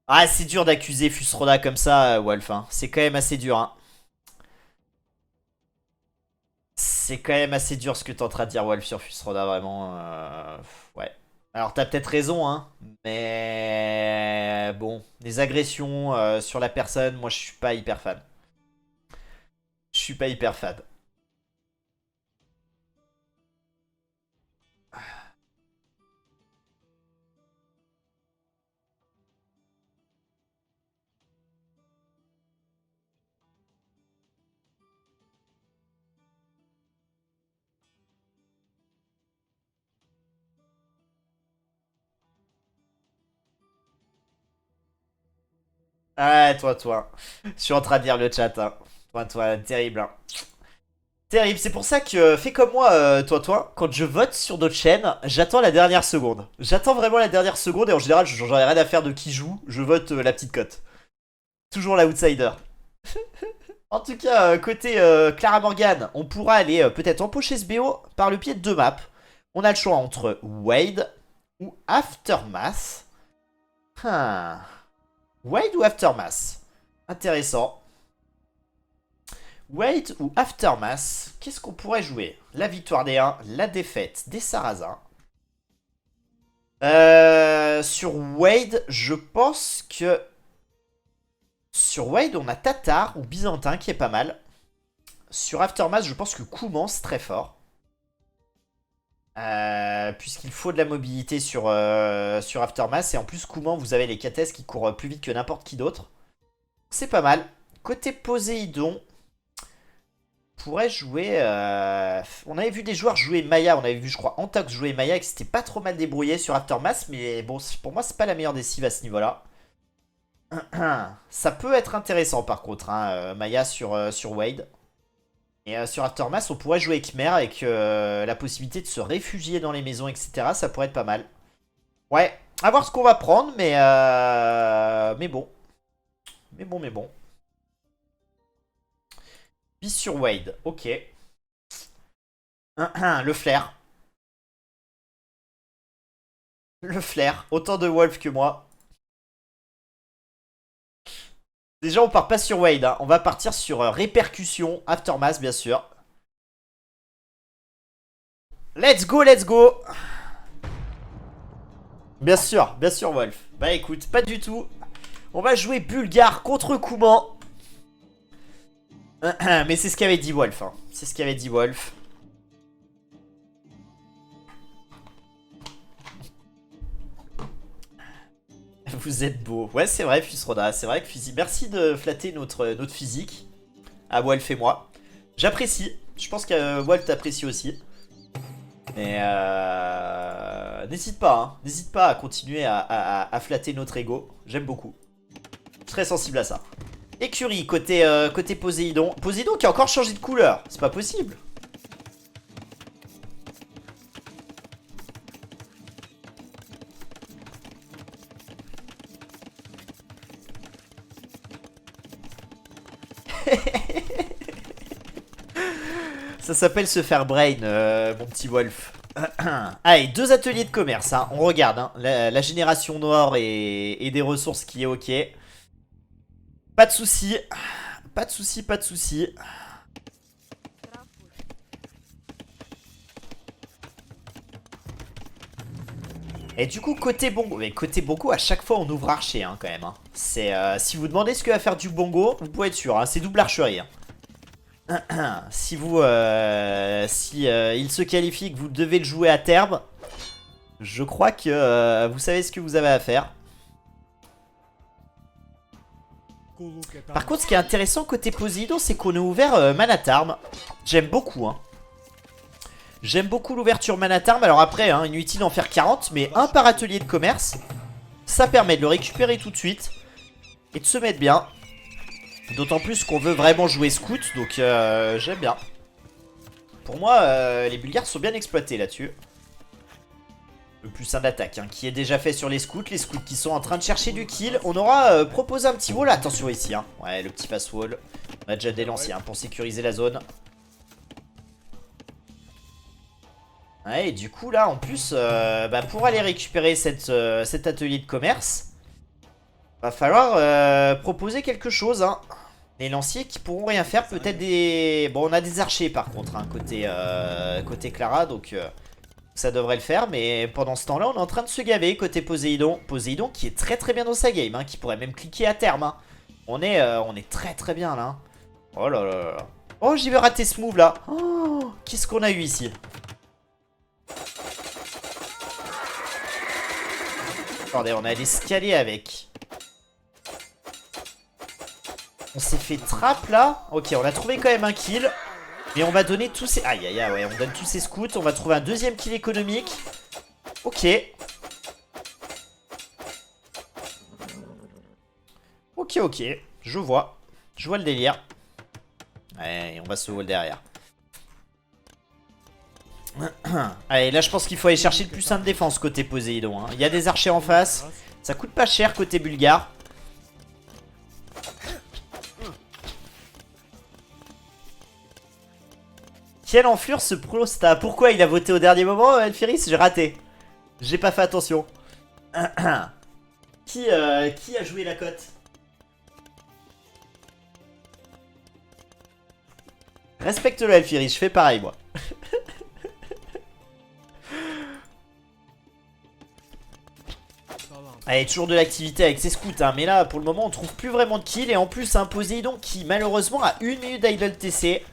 Ah, c'est dur d'accuser Fusroda comme ça, Wolf, hein. C'est quand même assez dur, hein. C'est quand même assez dur ce que t'es en train de dire, Wolf, sur Fusroda, vraiment. Ouais. Alors, t'as peut-être raison, hein. Mais bon, les agressions sur la personne, moi, je suis pas hyper fan. Je suis pas hyper fan. Ah, toi. Je suis en train de lire le chat, hein. Toi, terrible, hein. Terrible, c'est pour ça que fais comme moi, toi. Quand je vote sur d'autres chaînes, j'attends la dernière seconde. J'attends vraiment la dernière seconde et en général, j'en ai rien à faire de qui joue. Je vote la petite cote. Toujours l'outsider. En tout cas, côté Clara Morgan, on pourra aller peut-être empocher ce BO par le pied de deux maps. On a le choix entre Wade ou Aftermath. Hmm. Wade ou Aftermath? Intéressant. Wade ou Aftermath? Qu'est-ce qu'on pourrait jouer? La victoire des 1, la défaite des Sarrasins. Sur Wade, je pense que... Sur Wade, on a Tatar ou Byzantin qui est pas mal. Sur Aftermath, je pense que Kouman, c'est très fort. Puisqu'il faut de la mobilité sur Aftermath. Et en plus, Kouman, vous avez les Kates qui courent plus vite que n'importe qui d'autre. C'est pas mal. Côté Poséidon, pourrait jouer... On avait vu des joueurs jouer Maya. On avait vu, je crois, Antox jouer Maya et que c'était pas trop mal débrouillé sur Aftermath. Mais bon, pour moi, c'est pas la meilleure des cives à ce niveau-là. Ça peut être intéressant par contre, hein, Maya sur Wade. Et sur Aftermath, on pourrait jouer Khmer avec la possibilité de se réfugier dans les maisons, etc. Ça pourrait être pas mal. Ouais, à voir ce qu'on va prendre, mais bon. Mais bon. Bis sur Wade, ok. Le flair. Le flair, autant de Wolf que moi. Déjà, on part pas sur Wade, hein. On va partir sur Répercussion, Aftermath, bien sûr. Let's go, let's go. Bien sûr, Wolf. Bah écoute, pas du tout. On va jouer Bulgare contre Kouman. Mais c'est ce qu'avait dit Wolf, hein. C'est ce qu'avait dit Wolf. Vous êtes beau. Ouais, c'est vrai, Fusroda. C'est vrai que physique. Merci de flatter notre physique. À Wolf et moi. J'apprécie. Je pense que Wolf t'apprécie aussi. Mais n'hésite pas, hein. N'hésite pas à continuer à flatter notre ego. J'aime beaucoup. Très sensible à ça. Écurie, côté Poséidon. Poséidon qui a encore changé de couleur. C'est pas possible. Ça s'appelle se faire brain, mon petit Wolf. Allez, 2 ateliers de commerce, hein. On regarde, hein. La génération noire et des ressources qui est ok. Pas de soucis. Pas de soucis, pas de soucis. Et du coup, côté bongo, mais côté bongo, à chaque fois on ouvre archer, hein, quand même, hein. C'est, si vous demandez ce que va faire du bongo, vous pouvez être sûr, hein, c'est double archerie, hein. Si vous, il se qualifie que vous devez le jouer à terme, je crois que vous savez ce que vous avez à faire. Par contre, ce qui est intéressant côté Poséidon, c'est qu'on a ouvert Manatarm. J'aime beaucoup, hein. J'aime beaucoup l'ouverture Manatarm. Alors après, hein, inutile d'en faire 40, mais un par atelier de commerce, ça permet de le récupérer tout de suite et de se mettre bien. D'autant plus qu'on veut vraiment jouer scout, donc j'aime bien. Pour moi, les Bulgares sont bien exploités là-dessus. Le plus un d'attaque, hein, qui est déjà fait sur les scouts qui sont en train de chercher du kill. On aura proposé un petit wall, attention ici, hein. Ouais, le petit fast wall. On a déjà délancé, hein, pour sécuriser la zone. Ouais, et du coup là, en plus, pour aller récupérer cet atelier de commerce, va falloir proposer quelque chose, hein. Les lanciers qui pourront rien faire, peut-être des... Bon, on a des archers par contre, hein, côté Clara, donc ça devrait le faire. Mais pendant ce temps-là, on est en train de se gaver côté Poséidon. Poséidon qui est très très bien dans sa game, hein, qui pourrait même cliquer à terme, hein. On est très très bien là, hein. Oh là là là là. Oh, j'ai vu rater ce move là. Oh, qu'est-ce qu'on a eu ici? Attendez, on a l'escalier avec. On s'est fait trap là. Ok, on a trouvé quand même un kill. Mais on va donner tous ces... Aïe aïe aïe, ouais, on donne tous ces scouts. On va trouver un deuxième kill économique. Ok. Ok. Je vois. Je vois le délire. Ouais, on va se wall derrière. Allez, là je pense qu'il faut aller chercher le plus 1 de défense côté Poséidon, hein. Il y a des archers en face. Ça coûte pas cher côté Bulgare. Quelle enflure ce Prosta. Pourquoi il a voté au dernier moment, Elfiris? J'ai raté. J'ai pas fait attention. Qui a joué la cote? Respecte-le, Elfiris. Je fais pareil, moi. Allez, toujours de l'activité avec ses scouts, hein, mais là, pour le moment, on trouve plus vraiment de kills. Et en plus, un Poséidon qui, malheureusement, a 1 minute d'idle TC.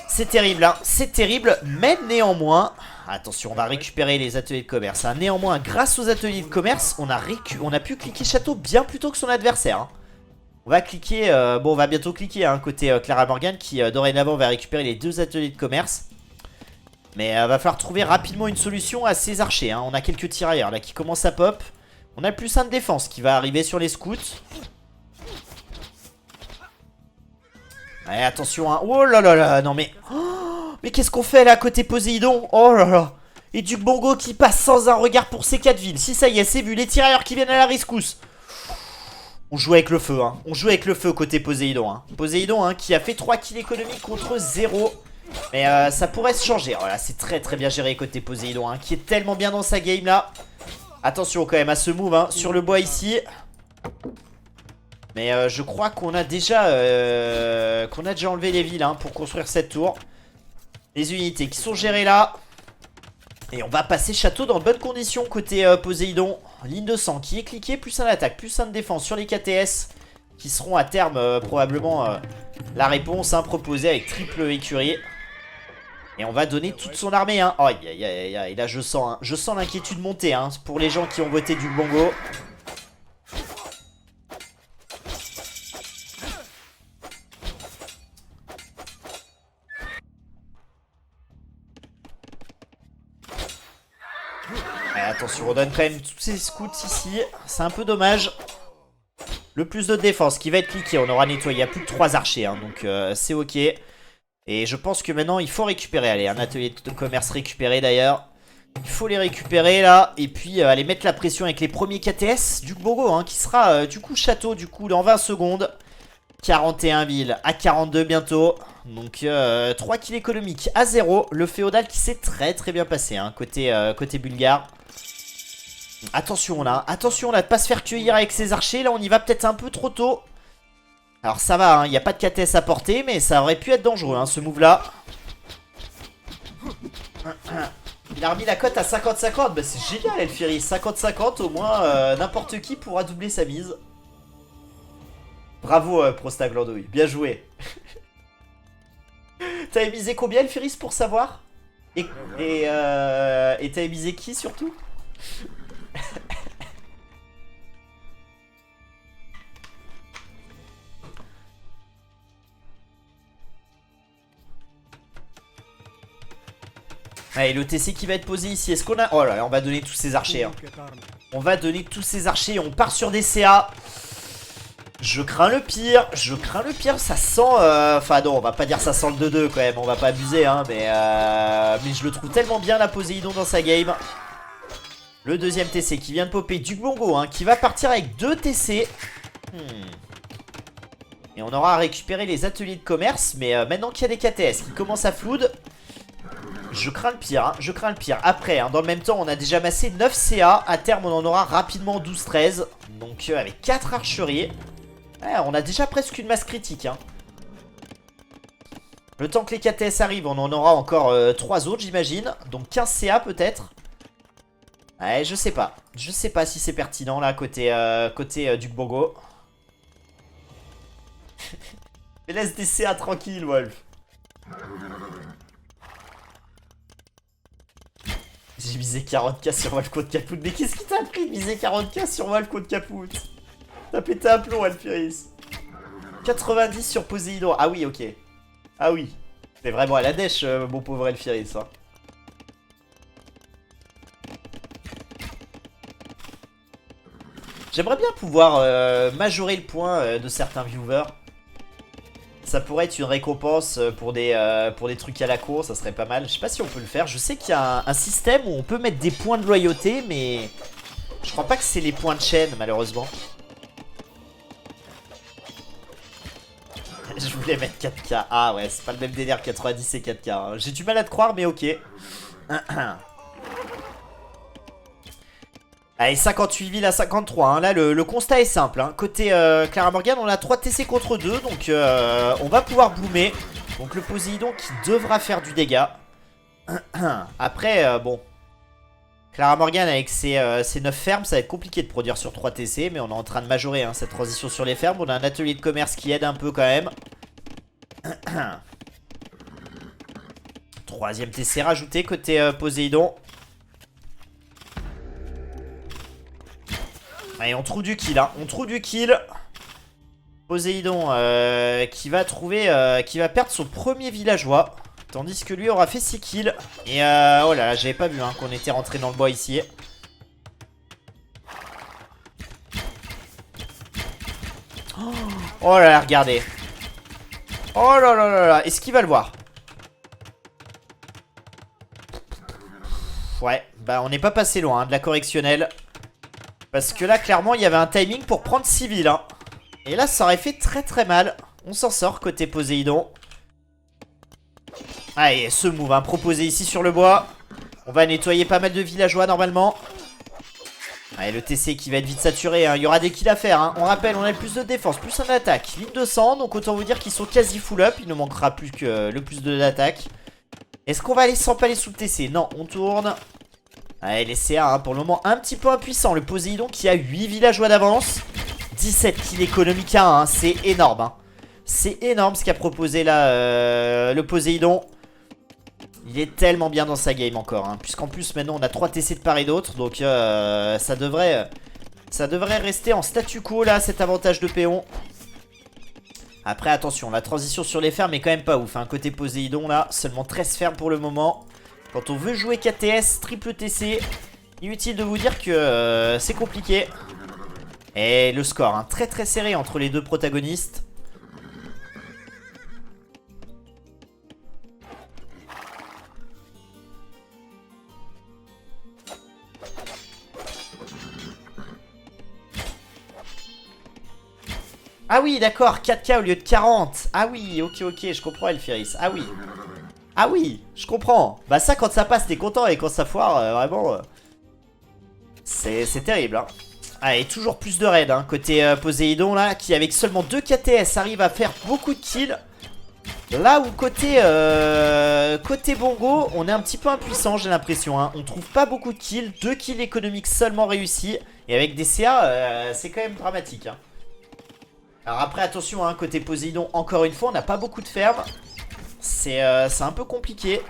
C'est terrible, hein, c'est terrible, mais néanmoins... Attention, on va récupérer les ateliers de commerce. Hein. Néanmoins, grâce aux ateliers de commerce, on a pu cliquer château bien plus tôt que son adversaire. Hein. On va cliquer, bon, on va bientôt cliquer, hein, côté Clara Morgan, qui, dorénavant, va récupérer les 2 ateliers de commerce. Mais va falloir trouver rapidement une solution à ces archers. Hein. On a quelques tirailleurs, là, qui commencent à pop. On a le plus 1 de défense qui va arriver sur les scouts. Allez, attention, hein. Oh là là là, non mais... Oh, mais qu'est-ce qu'on fait là, côté Poséidon? Oh là là. Et Duc Bongo qui passe sans un regard pour ces 4 villes. Si ça y est, c'est vu, les tirailleurs qui viennent à la rescousse. On joue avec le feu, hein. On joue avec le feu côté Poséidon, hein. Poséidon, hein, qui a fait 3 kills économiques contre 0. Mais ça pourrait se changer. Voilà, c'est très très bien géré côté Poséidon, hein, qui est tellement bien dans sa game là. Attention quand même à ce move, hein, sur le bois ici. Mais je crois qu'on a déjà enlevé les villes, hein, pour construire cette tour. Les unités qui sont gérées là. Et on va passer château dans de bonnes conditions côté Poséidon. Ligne de sang qui est cliquée, plus 1 d'attaque, plus 1 de défense sur les KTS. Qui seront à terme probablement la réponse, hein, proposée avec triple écurie. Et on va donner toute son armée, hein. Oh, aïe, aïe, aïe, là je sens l'inquiétude monter, hein, pour les gens qui ont voté du Bongo. Attention, on donne quand même tous ces scouts ici. C'est un peu dommage. Le plus de défense qui va être cliqué. On aura nettoyé. Il y a plus que 3 archers, hein, donc c'est ok. Et je pense que maintenant il faut récupérer. Allez, un atelier de commerce récupéré d'ailleurs. Il faut les récupérer là. Et puis aller mettre la pression avec les premiers KTS du Bongo, hein, qui sera du coup château du coup dans 20 secondes. 41 villes à 42 bientôt. Donc 3 kills économiques à 0. Le féodal qui s'est très très bien passé, hein, côté bulgare. Attention là de pas se faire cueillir avec ses archers. Là on y va peut-être un peu trop tôt. Alors ça va, hein, il n'y a pas de KTS à porter, mais ça aurait pu être dangereux, hein, ce move là. Il a remis la cote à 50-50. Bah c'est génial Elfiris, 50-50 au moins, n'importe qui pourra doubler sa mise. Bravo Prostaglandouille, bien joué. T'avais misé combien Elfiris pour savoir? Et t'avais misé qui surtout? Allez, le TC qui va être posé ici. Est-ce qu'on a... Oh là là, on va donner tous ces archers. Hein. On va donner tous ces archers. On part sur des CA. Je crains le pire. Je crains le pire. Ça sent... Enfin non, on va pas dire ça sent le 2-2 quand même. On va pas abuser, hein. Mais je le trouve tellement bien, la Poséidon, dans sa game. Le deuxième TC qui vient de popper. Duc Bongo, hein, qui va partir avec 2 TC. Et on aura à récupérer les ateliers de commerce. Mais maintenant qu'il y a des KTS qui commencent à flood... Je crains le pire, hein, je crains le pire. Après, hein, dans le même temps, on a déjà massé 9 CA. À terme, on en aura rapidement 12-13. Donc, avec 4 archeries. Ouais, on a déjà presque une masse critique. Hein. Le temps que les KTS arrivent, on en aura encore 3 autres, j'imagine. Donc, 15 CA peut-être. Ouais, je sais pas. Je sais pas si c'est pertinent, là, côté Duc Bongo. Mais laisse des CA tranquille, Wolf. J'ai misé 40k sur Wolf contre Capout. Mais qu'est-ce qui t'a pris de miser 40k sur Wolf contre Capout? T'as pété un plomb, Alfiris. 90 sur Poséidon. Ah oui, ok. Ah oui. C'est vraiment à la dèche, mon pauvre Alfiris. Hein. J'aimerais bien pouvoir majorer le point de certains viewers. Ça pourrait être une récompense pour des trucs à la cour, ça serait pas mal. Je sais pas si on peut le faire. Je sais qu'il y a un système où on peut mettre des points de loyauté, mais je crois pas que c'est les points de chaîne, malheureusement. Je voulais mettre 4K. Ah ouais, c'est pas le même délire 90 et 4K. Hein. J'ai du mal à te croire, mais ok. Allez, 58 villes à 53, hein. Là le constat est simple, hein. Côté Clara Morgan, on a 3 TC contre 2, donc on va pouvoir bloomer. Donc le Poséidon qui devra faire du dégât. Après, bon. Clara Morgan avec ses 9 fermes, ça va être compliqué de produire sur 3 TC, mais on est en train de majorer hein, cette transition sur les fermes. On a un atelier de commerce qui aide un peu quand même. Troisième TC rajouté côté Poséidon. Allez, on trouve du kill, hein. On trouve du kill. Poséidon qui va trouver, qui va perdre son premier villageois. Tandis que lui aura fait 6 kills. Et oh là là, j'avais pas vu hein, qu'on était rentré dans le bois ici. Oh là là, regardez. Oh là là là là, est-ce qu'il va le voir? Ouais, bah on n'est pas passé loin hein, de la correctionnelle. Parce que là, clairement, il y avait un timing pour prendre civil. Hein. Et là, ça aurait fait très très mal. On s'en sort côté Poséidon. Allez, ce move hein, proposé ici sur le bois. On va nettoyer pas mal de villageois normalement. Allez, le TC qui va être vite saturé. Hein. Il y aura des kills à faire. Hein. On rappelle, on a plus de défense, plus en attaque. Ligne de sang, donc autant vous dire qu'ils sont quasi full up. Il ne manquera plus que le plus de d'attaque. Est-ce qu'on va aller s'empaler sous le TC? Non, on tourne. Allez, les CA hein, pour le moment un petit peu impuissant. Le Poséidon qui a 8 villageois d'avance. 17 kills économiques à 1, hein. C'est énorme. Hein. C'est énorme ce qu'a proposé là le Poséidon. Il est tellement bien dans sa game encore. Hein, puisqu'en plus maintenant on a 3 TC de part et d'autre. Donc ça devrait rester en statu quo là, cet avantage de péon. Après attention, la transition sur les fermes est quand même pas ouf. Hein. Côté Poséidon là, seulement 13 fermes pour le moment. Quand on veut jouer KTS, triple TC, inutile de vous dire que c'est compliqué. Et le score, hein, très très serré entre les deux protagonistes. Ah oui, d'accord, 4K au lieu de 40. Ah oui, ok, ok, je comprends Elfiris. Ah oui. Ah oui, je comprends. Bah ça, quand ça passe, t'es content. Et quand ça foire, vraiment... c'est terrible, hein. Allez, toujours plus de raids, hein, côté Poséidon, là, qui avec seulement 2 KTS arrive à faire beaucoup de kills. Là où côté Bongo, on est un petit peu impuissant, j'ai l'impression. Hein. On trouve pas beaucoup de kills, 2 kills économiques seulement réussis. Et avec des CA, c'est quand même dramatique. Hein. Alors après, attention, hein, côté Poséidon, encore une fois, on n'a pas beaucoup de fermes. C'est un peu compliqué.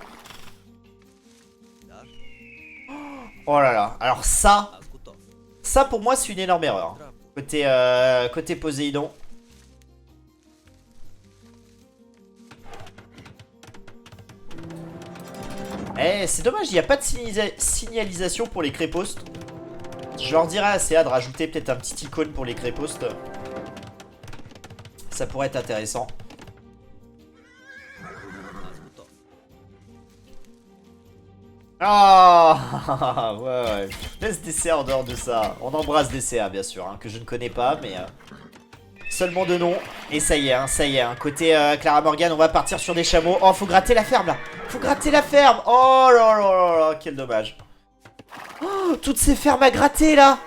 Oh là là, alors ça pour moi c'est une énorme erreur. Côté Poséidon. Eh, c'est dommage, il n'y a pas de signalisation pour les crépostes. Je leur dirais à CA de rajouter peut-être un petit icône pour les crépostes. Ça pourrait être intéressant. Ah ouais, ouais. Laisse DCA en dehors de ça. On embrasse DCA bien sûr, hein, que je ne connais pas, mais seulement de nom. Et ça y est, hein, ça y est. Hein. Côté Clara Morgan, on va partir sur des chameaux. Oh, faut gratter la ferme là. Faut gratter la ferme. Oh là là là là, quel dommage. Oh, toutes ces fermes à gratter là.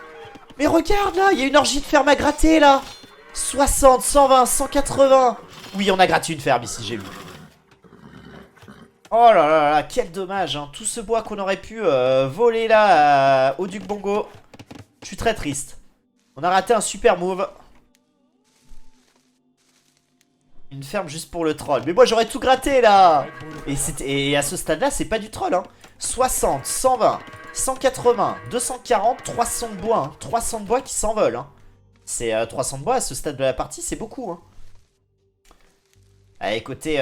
Mais regarde là, il y a une orgie de fermes à gratter là. 60, 120, 180. Oui, on a gratté une ferme ici, j'ai vu. Oh là là là, quel dommage, hein. Tout ce bois qu'on aurait pu voler là au Duc Bongo. Je suis très triste. On a raté un super move. Une ferme juste pour le troll. Mais moi j'aurais tout gratté là. Et à ce stade là c'est pas du troll hein. 60, 120, 180, 240, 300 de bois hein. 300 de bois qui s'envolent hein. C'est 300 de bois à ce stade de la partie, c'est beaucoup hein. Allez, côté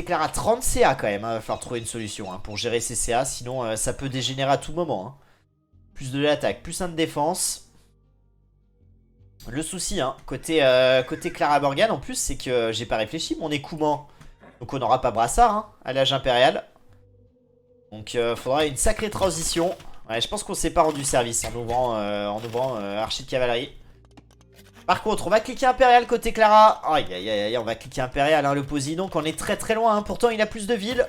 Clara, 30 CA quand même, hein. Va falloir trouver une solution hein, pour gérer ces CA, sinon ça peut dégénérer à tout moment. Hein. Plus de l'attaque, plus 1 de défense. Le souci, hein, côté Clara Morgan, en plus, c'est que j'ai pas réfléchi mon écoulement. Donc on n'aura pas Brassard hein, à l'âge impérial. Donc faudra une sacrée transition. Ouais, je pense qu'on s'est pas rendu service en ouvrant Archer de cavalerie. Par contre, on va cliquer Impérial côté Clara. Aïe aïe aïe aïe, on va cliquer Impérial, hein, le Poséidon, qu'on est très très loin. Hein. Pourtant, il a plus de villes.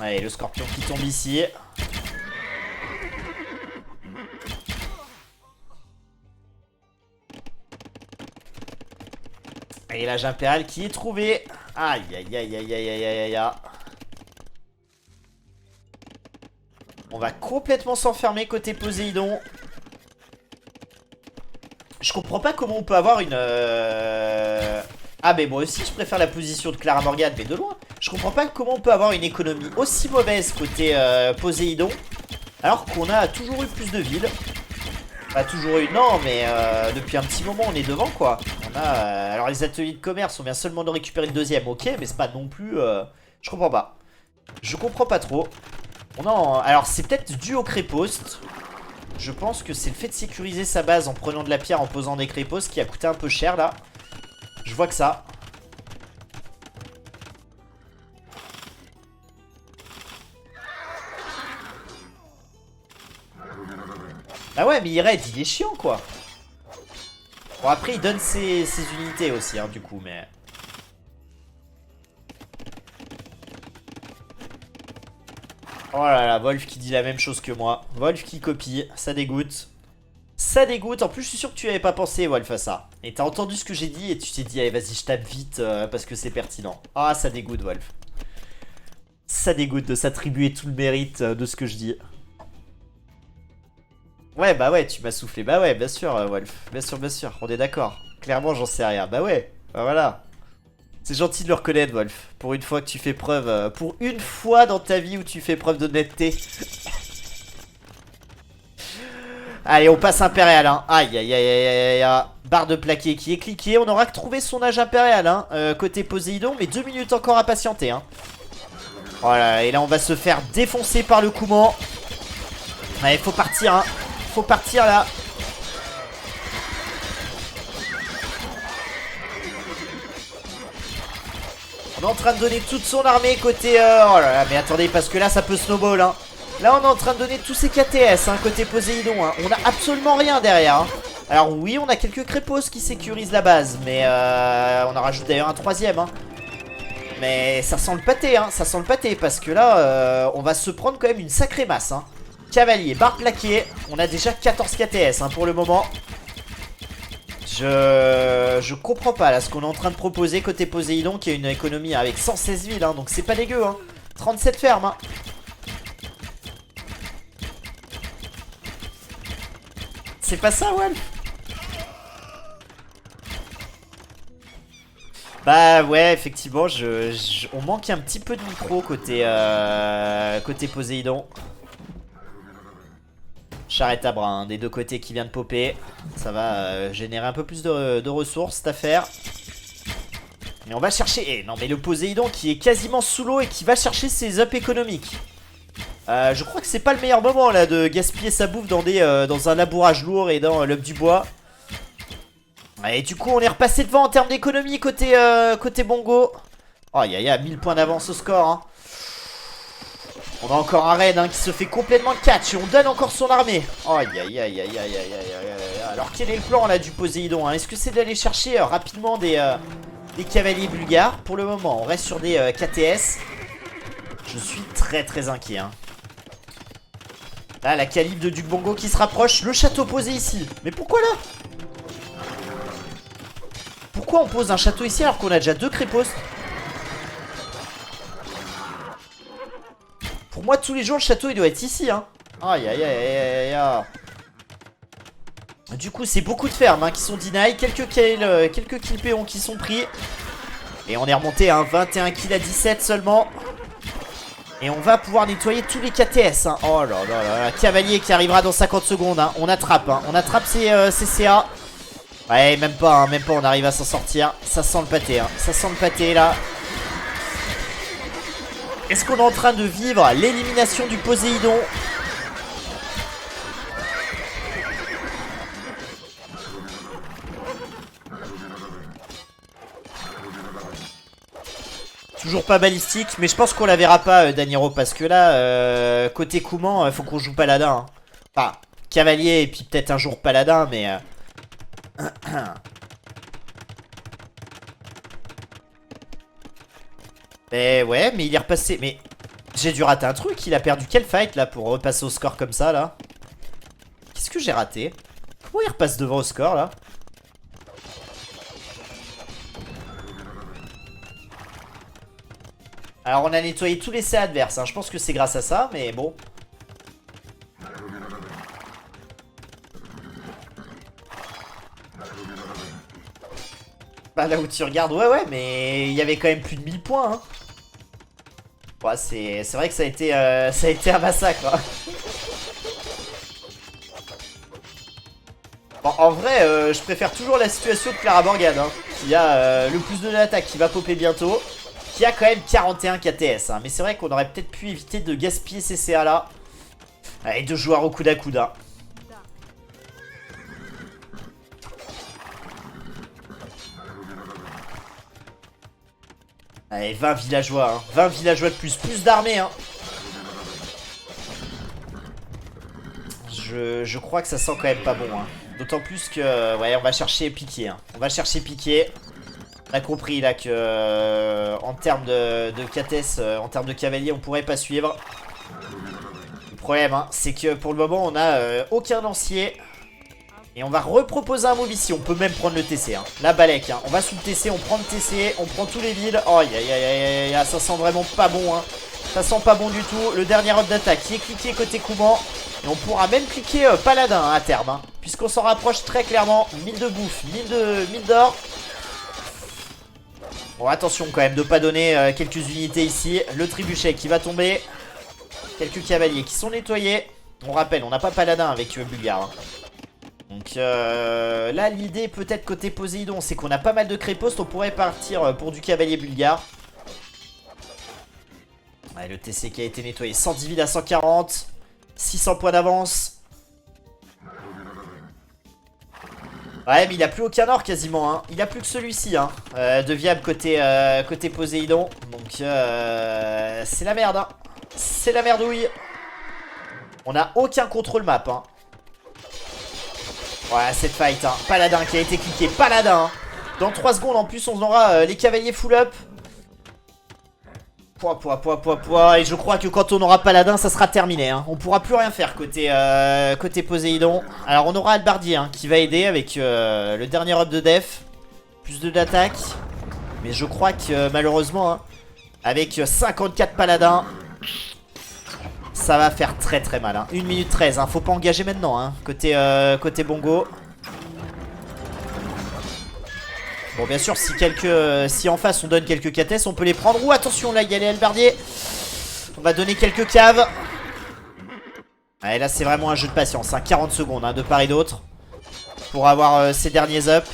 Allez, le Scorpion qui tombe ici. Et l'âge impérial qui est trouvé. Aïe aïe aïe aïe aïe aïe aïe aïe. On va complètement s'enfermer côté Poséidon. Je comprends pas comment on peut avoir une... Ah mais moi aussi je préfère la position de Clara Morgan, mais de loin. Je comprends pas comment on peut avoir une économie aussi mauvaise côté Poséidon, alors qu'on a toujours eu plus de villes. Pas toujours eu, non, mais depuis un petit moment on est devant quoi. On a, alors les ateliers de commerce, on vient seulement de récupérer le deuxième, ok, mais c'est pas non plus... Je comprends pas. Je comprends pas trop. On a, alors c'est peut-être dû au crépost. Je pense que c'est le fait de sécuriser sa base en prenant de la pierre, en posant des crépostes qui a coûté un peu cher là. Je vois que ça. Ah ouais, mais il raid, il est chiant quoi. Bon après il donne ses unités aussi hein, du coup, mais... Oh là là, Wolf qui dit la même chose que moi. Wolf qui copie, ça dégoûte. Ça dégoûte, en plus je suis sûr que tu avais pas pensé Wolf à ça. Et t'as entendu ce que j'ai dit et tu t'es dit allez vas-y je tape vite parce que c'est pertinent. Ah ça dégoûte Wolf. Ça dégoûte de s'attribuer tout le mérite de ce que je dis. Ouais bah ouais tu m'as soufflé, bah ouais bien sûr Wolf. Bien sûr, on est d'accord. Clairement j'en sais rien, bah ouais, bah voilà. C'est gentil de le reconnaître Wolf. Pour une fois que tu fais preuve, pour une fois dans ta vie où tu fais preuve d'honnêteté. Allez, on passe impérial, hein. Aïe, aïe, aïe, aïe, aïe. Barre de plaqué qui est cliquée. On aura que trouvé son âge impérial, hein. Côté Poséidon, mais 2 minutes encore à patienter, hein. Voilà, et là, on va se faire défoncer par le Kouman. Allez, faut partir, hein. Faut partir, là. On est en train de donner toute son armée côté... Oh là là, mais attendez, parce que là, ça peut snowball, hein. Là on est en train de donner tous ces KTS hein, côté Poséidon hein. On a absolument rien derrière hein. Alors oui on a quelques crépos qui sécurisent la base. Mais on en rajoute d'ailleurs un troisième hein. Mais ça sent le pâté hein. Ça sent le pâté parce que là on va se prendre quand même une sacrée masse hein. Cavalier, barre plaquée. On a déjà 14 KTS hein, pour le moment. Je comprends pas là ce qu'on est en train de proposer côté Poséidon, qui a une économie avec 116 villes hein. Donc c'est pas dégueu hein. 37 fermes hein. C'est pas ça, Wolf? Bah ouais, effectivement, on manque un petit peu de micro côté, côté Poséidon. Charrette à bras, hein, des deux côtés qui vient de popper. Ça va générer un peu plus de ressources, cette affaire. Mais on va chercher... Eh, non mais le Poséidon qui est quasiment sous l'eau et qui va chercher ses ups économiques. Je crois que c'est pas le meilleur moment là de gaspiller sa bouffe dans un labourage lourd et dans l'up du bois. Et du coup on est repassé devant en termes d'économie côté, côté Bongo. Oh il y a 1000 points d'avance au score hein. On a encore un raid hein, qui se fait complètement catch et on donne encore son armée. Oh aïe aïe aïe aïe aïe aïe. Alors quel est le plan là du Poséidon hein? Est-ce que c'est d'aller chercher rapidement des cavaliers bulgares? Pour le moment on reste sur des KTS. Je suis très inquiet hein. Là, la calife de Duc Bongo qui se rapproche. Le château posé ici. Mais pourquoi là? Pourquoi on pose un château ici alors qu'on a déjà deux crépos? Pour moi, tous les jours, le château, il doit être ici. Hein. Aïe, aïe, aïe, aïe, aïe. Du coup, c'est beaucoup de fermes hein, qui sont deny. Quelques kills péons qui sont pris. Et on est remonté à 21 kills à 17 seulement. Et on va pouvoir nettoyer tous les KTS hein. Oh là là là, cavalier qui arrivera dans 50 secondes hein. On attrape hein. On attrape ces CA. Ouais même pas on arrive à s'en sortir. Ça sent le pâté hein. Ça sent le pâté là. Est-ce qu'on est en train de vivre l'élimination du Poséidon? Toujours pas balistique, mais je pense qu'on la verra pas, Daniro, parce que là, côté Kouman, faut qu'on joue paladin. Hein. Enfin, cavalier et puis peut-être un jour paladin, mais... Eh ouais, mais il est repassé... Mais j'ai dû rater un truc, il a perdu quel fight, là, pour repasser au score comme ça, là? Qu'est-ce que j'ai raté? Comment il repasse devant au score, là? Alors on a nettoyé tous les CA adverses hein. Je pense que c'est grâce à ça mais bon. Pas là où tu regardes, ouais, mais il y avait quand même plus de 1000 points. Hein. Ouais, c'est vrai que ça a été un massacre. Hein. Bon, en vrai, je préfère toujours la situation de Clara Morgan, hein, qui a le plus de l'attaque qui va popper bientôt, qui a quand même 41 KTS. Hein, mais c'est vrai qu'on aurait peut-être pu éviter de gaspiller ces CA là. Et de jouer au coude à coude. Hein. Allez, 20 villageois, hein. 20 villageois de plus. Plus d'armée, hein. Je crois que ça sent quand même pas bon, hein. D'autant plus que... Ouais, on va chercher piqué, hein. On va chercher piqué. On a compris, là, que... en termes de KTS, en termes de cavalier, on pourrait pas suivre. Le problème, hein, c'est que pour le moment, on a aucun lancier. Et on va reproposer un move ici. On peut même prendre le TC. Hein. La Balek. Hein. On va sous le TC. On prend le TC. On prend tous les villes. Oh, ça sent vraiment pas bon. Hein. Ça sent pas bon du tout. Le dernier up d'attaque qui est cliqué côté Kouban. Et on pourra même cliquer Paladin hein, à terme. Hein, puisqu'on s'en rapproche très clairement. 1000 de bouffe. 1000 d'or. Bon, attention quand même de pas donner quelques unités ici. Le trébuchet qui va tomber. Quelques cavaliers qui sont nettoyés. On rappelle, on n'a pas Paladin avec Bulgare. Hein. Donc là l'idée peut-être côté Poséidon c'est qu'on a pas mal de crépostes. On pourrait partir pour du cavalier bulgare. Ouais, le TC qui a été nettoyé. 110 villes à 140. 600 points d'avance. Ouais mais il a plus aucun or quasiment hein. Il a plus que celui-ci hein, de viable côté Poséidon. Donc c'est la merde hein. C'est la merdouille. On a aucun contrôle map hein. Ouais, cette fight, hein. Paladin qui a été cliqué. Paladin. Hein. Dans 3 secondes, en plus, on aura les cavaliers full up. Et je crois que quand on aura Paladin, ça sera terminé. Hein. On pourra plus rien faire côté Poséidon. Alors, on aura Albardier hein, qui va aider avec le dernier up de def. Plus de d'attaque. Mais je crois que malheureusement, hein, avec 54 Paladins... Ça va faire très très mal hein. 1 minute 13 hein. Faut pas engager maintenant hein. Côté Bongo. Bon bien sûr si en face on donne quelques KTS on peut les prendre. Ouh attention là il y a les halbardiers. On va donner quelques caves. Ouais là c'est vraiment un jeu de patience hein. 40 secondes hein, de part et d'autre. Pour avoir ces derniers up.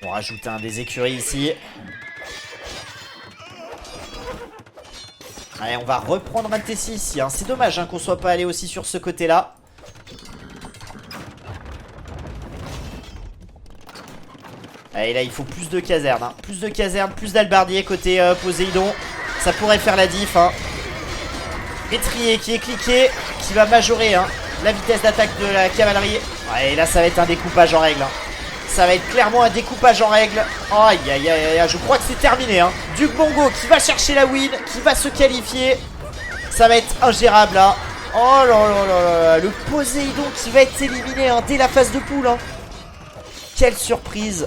On rajoute un des écuries ici. Allez, on va reprendre un TC ici. Hein. C'est dommage hein, qu'on soit pas allé aussi sur ce côté-là. Allez, là, il faut plus de casernes. Hein. Plus de casernes, plus d'albardiers côté Poséidon. Ça pourrait faire la diff. Hein. Étrier qui est cliqué, qui va majorer hein, la vitesse d'attaque de la cavalerie. Ouais, et là, ça va être un découpage en règle. Hein. Ça va être clairement un découpage en règle. Aïe aïe aïe aïe, je crois que c'est terminé hein. Duc Bongo qui va chercher la win, qui va se qualifier. Ça va être ingérable là. Oh là là là là, le Poséidon qui va être éliminé hein, dès la phase de poule hein. Quelle surprise.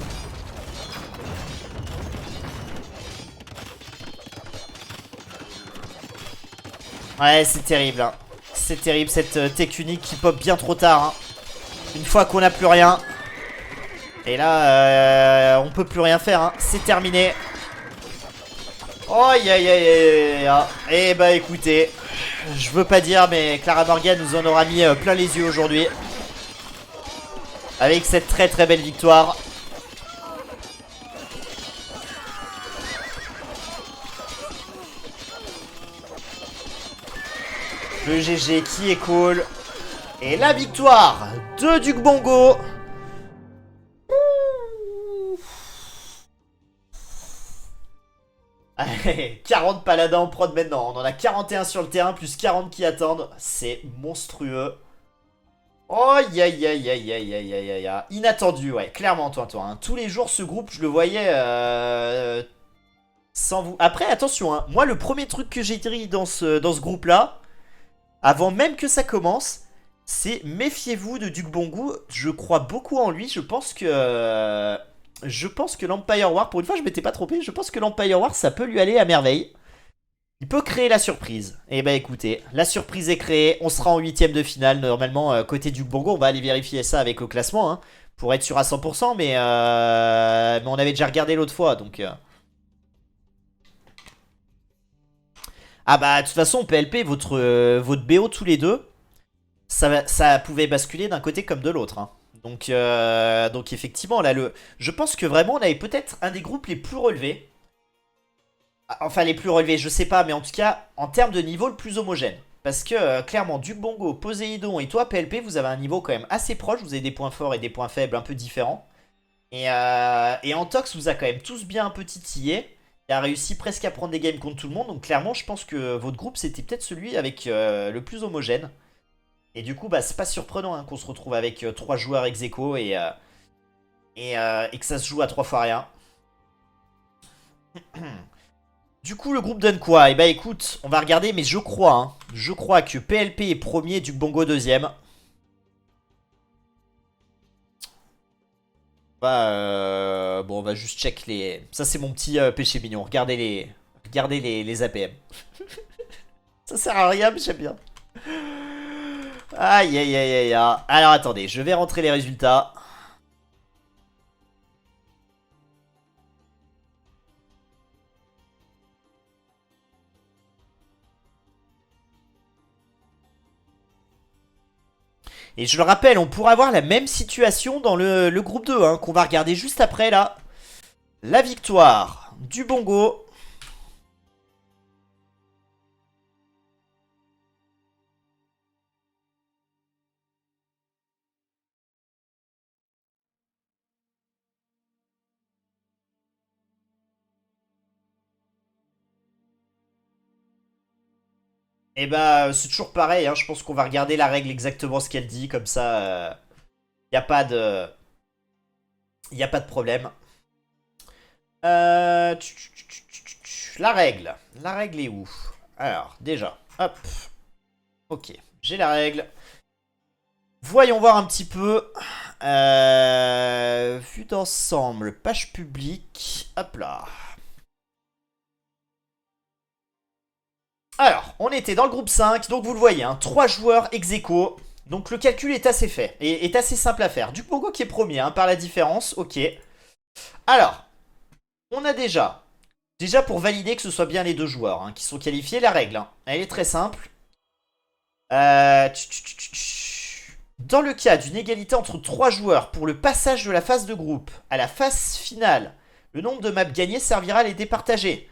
Ouais c'est terrible hein. C'est terrible cette tech unique qui pop bien trop tard hein. Une fois qu'on n'a plus rien. Et là, on peut plus rien faire, hein. C'est terminé. Oh, aïe aïe aïe aïe. Eh bah écoutez, je veux pas dire, mais Clara Morgan nous en aura mis plein les yeux aujourd'hui. Avec cette très très belle victoire. Le GG qui est cool. Et la victoire de Duc Bongo. 40 paladins en prod maintenant. On en a 41 sur le terrain, plus 40 qui attendent. C'est monstrueux. Oh, aïe aïe aïe aïe aïe aïe aïe aïe. Inattendu, ouais, clairement, toi. Hein. Tous les jours, ce groupe, je le voyais sans vous. Après, attention, hein. Moi, le premier truc que j'ai dit dans ce groupe-là, avant même que ça commence, c'est méfiez-vous de Duc Bongo. Je crois beaucoup en lui. Je pense que l'Empire War, pour une fois je m'étais pas trompé, je pense que l'Empire War ça peut lui aller à merveille. Il peut créer la surprise. Et bah écoutez, la surprise est créée, on sera en 8ème de finale normalement côté Duc Bongo, on va aller vérifier ça avec le classement. Hein. pour être sûr à 100%, mais on avait déjà regardé l'autre fois, donc... Ah bah, de toute façon, PLP, votre BO tous les deux, ça pouvait basculer d'un côté comme de l'autre, hein. Donc effectivement, là, je pense que vraiment, on avait peut-être un des groupes les plus relevés. Enfin, les plus relevés, je sais pas, mais en tout cas, en termes de niveau, le plus homogène. Parce que, clairement, Duc Bongo, Poséidon et toi, PLP, vous avez un niveau quand même assez proche. Vous avez des points forts et des points faibles un peu différents. Et Antox vous a quand même tous bien un peu titillé. Il a réussi presque à prendre des games contre tout le monde. Donc, clairement, je pense que votre groupe, c'était peut-être celui avec le plus homogène. Et du coup, bah, c'est pas surprenant hein, qu'on se retrouve avec 3 joueurs ex aequo et que ça se joue à 3 fois rien. Du coup, le groupe donne quoi? Eh bah écoute, on va regarder, mais je crois que PLP est premier, Duc Bongo deuxième. Bon, on va juste check les... Ça, c'est mon petit péché mignon. Regardez les APM. Ça sert à rien, mais j'aime bien. Aïe, aïe, aïe, aïe, aïe. Alors, attendez, je vais rentrer les résultats. Et je le rappelle, on pourra avoir la même situation dans le groupe 2, hein, qu'on va regarder juste après, là. La victoire du Bongo. Et bah, c'est toujours pareil, hein, je pense qu'on va regarder la règle exactement ce qu'elle dit, comme ça, y a pas de... Y a pas de problème. Euh... La règle. La règle est où? Alors, déjà, hop. Ok, j'ai la règle. Voyons voir un petit peu. Vue d'ensemble, page publique. Hop là. Alors, on était dans le groupe 5, donc vous le voyez, hein, 3 joueurs ex aequo. Donc le calcul est assez fait, et est assez simple à faire. Duc Bongo qui est premier, hein, par la différence, ok. Alors, on a déjà pour valider que ce soit bien les deux joueurs hein, qui sont qualifiés, la règle, hein, elle est très simple. Euh, Dans le cas d'une égalité entre 3 joueurs pour le passage de la phase de groupe à la phase finale, le nombre de maps gagnées servira à les départager.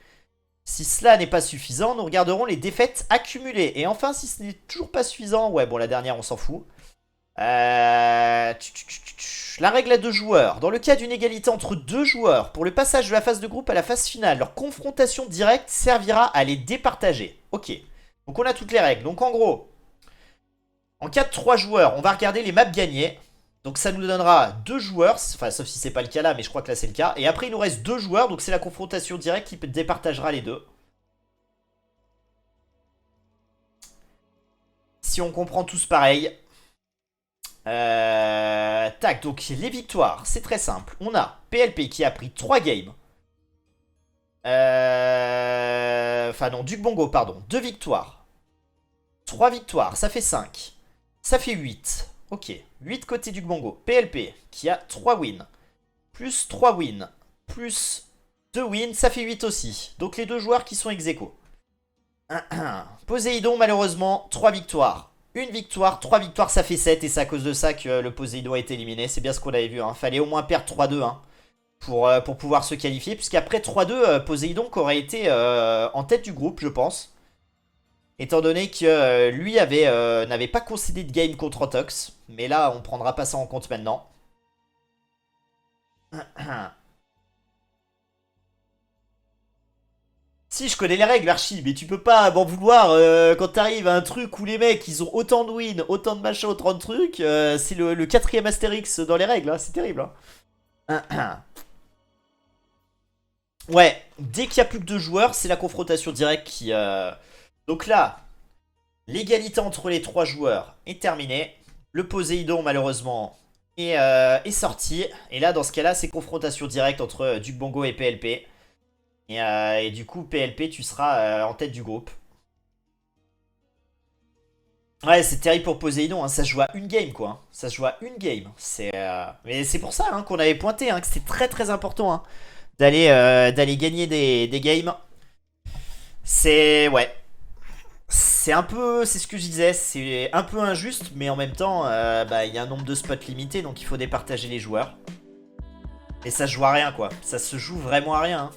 Si cela n'est pas suffisant, nous regarderons les défaites accumulées. Et enfin, si ce n'est toujours pas suffisant, ouais bon la dernière on s'en fout. La règle à 2 joueurs. Dans le cas d'une égalité entre 2 joueurs, pour le passage de la phase de groupe à la phase finale, leur confrontation directe servira à les départager. Ok. Donc on a toutes les règles. Donc en gros, en cas de 3 joueurs, on va regarder les maps gagnées. Donc ça nous donnera 2 joueurs, enfin sauf si c'est pas le cas là, mais je crois que là c'est le cas. Et après il nous reste 2 joueurs, donc c'est la confrontation directe qui départagera les deux. Si on comprend tous pareil. Tac, donc les victoires, c'est très simple. On a PLP qui a pris 3 games. Enfin non, Duc Bongo, pardon. 2 victoires. 3 victoires, ça fait 5. Ça fait 8. Ok, 8 côté Duc Bongo. PLP qui a 3 wins. Plus 3 wins. Plus 2 wins, ça fait 8 aussi. Donc les deux joueurs qui sont ex aequo. Poséidon, malheureusement, 3 victoires. Une victoire, 3 victoires, ça fait 7. Et c'est à cause de ça que le Poséidon a été éliminé. C'est bien ce qu'on avait vu. Hein. Fallait au moins perdre 3-2 hein, pour pouvoir se qualifier. Puisqu'après 3-2, Poséidon aurait été en tête du groupe, je pense. Étant donné que lui n'avait pas concédé de game contre Antox. Mais là, on prendra pas ça en compte maintenant. Si, je connais les règles, Archie, mais tu peux pas m'en vouloir quand t'arrives à un truc où les mecs, ils ont autant de wins, autant de machins, autant de trucs. C'est le quatrième Astérix dans les règles, hein, c'est terrible. Hein. Ouais, dès qu'il y a plus que 2 joueurs, c'est la confrontation directe qui... Donc là, l'égalité entre les 3 joueurs est terminée. Le Poséidon, malheureusement, est sorti. Et là, dans ce cas-là, c'est confrontation directe entre Duc Bongo et PLP. Et du coup, PLP, tu seras en tête du groupe. Ouais, c'est terrible pour Poséidon, hein. Ça se joue à une game, quoi. Ça se joue à une game. Mais c'est pour ça hein, qu'on avait pointé, hein, que c'était très très important hein, d'aller gagner des games. C'est... Ouais. C'est un peu... C'est ce que je disais, c'est un peu injuste, mais en même temps, bah, il y a un nombre de spots limité, donc il faut départager les joueurs. Et ça se joue à rien, quoi. Ça se joue vraiment à rien, hein.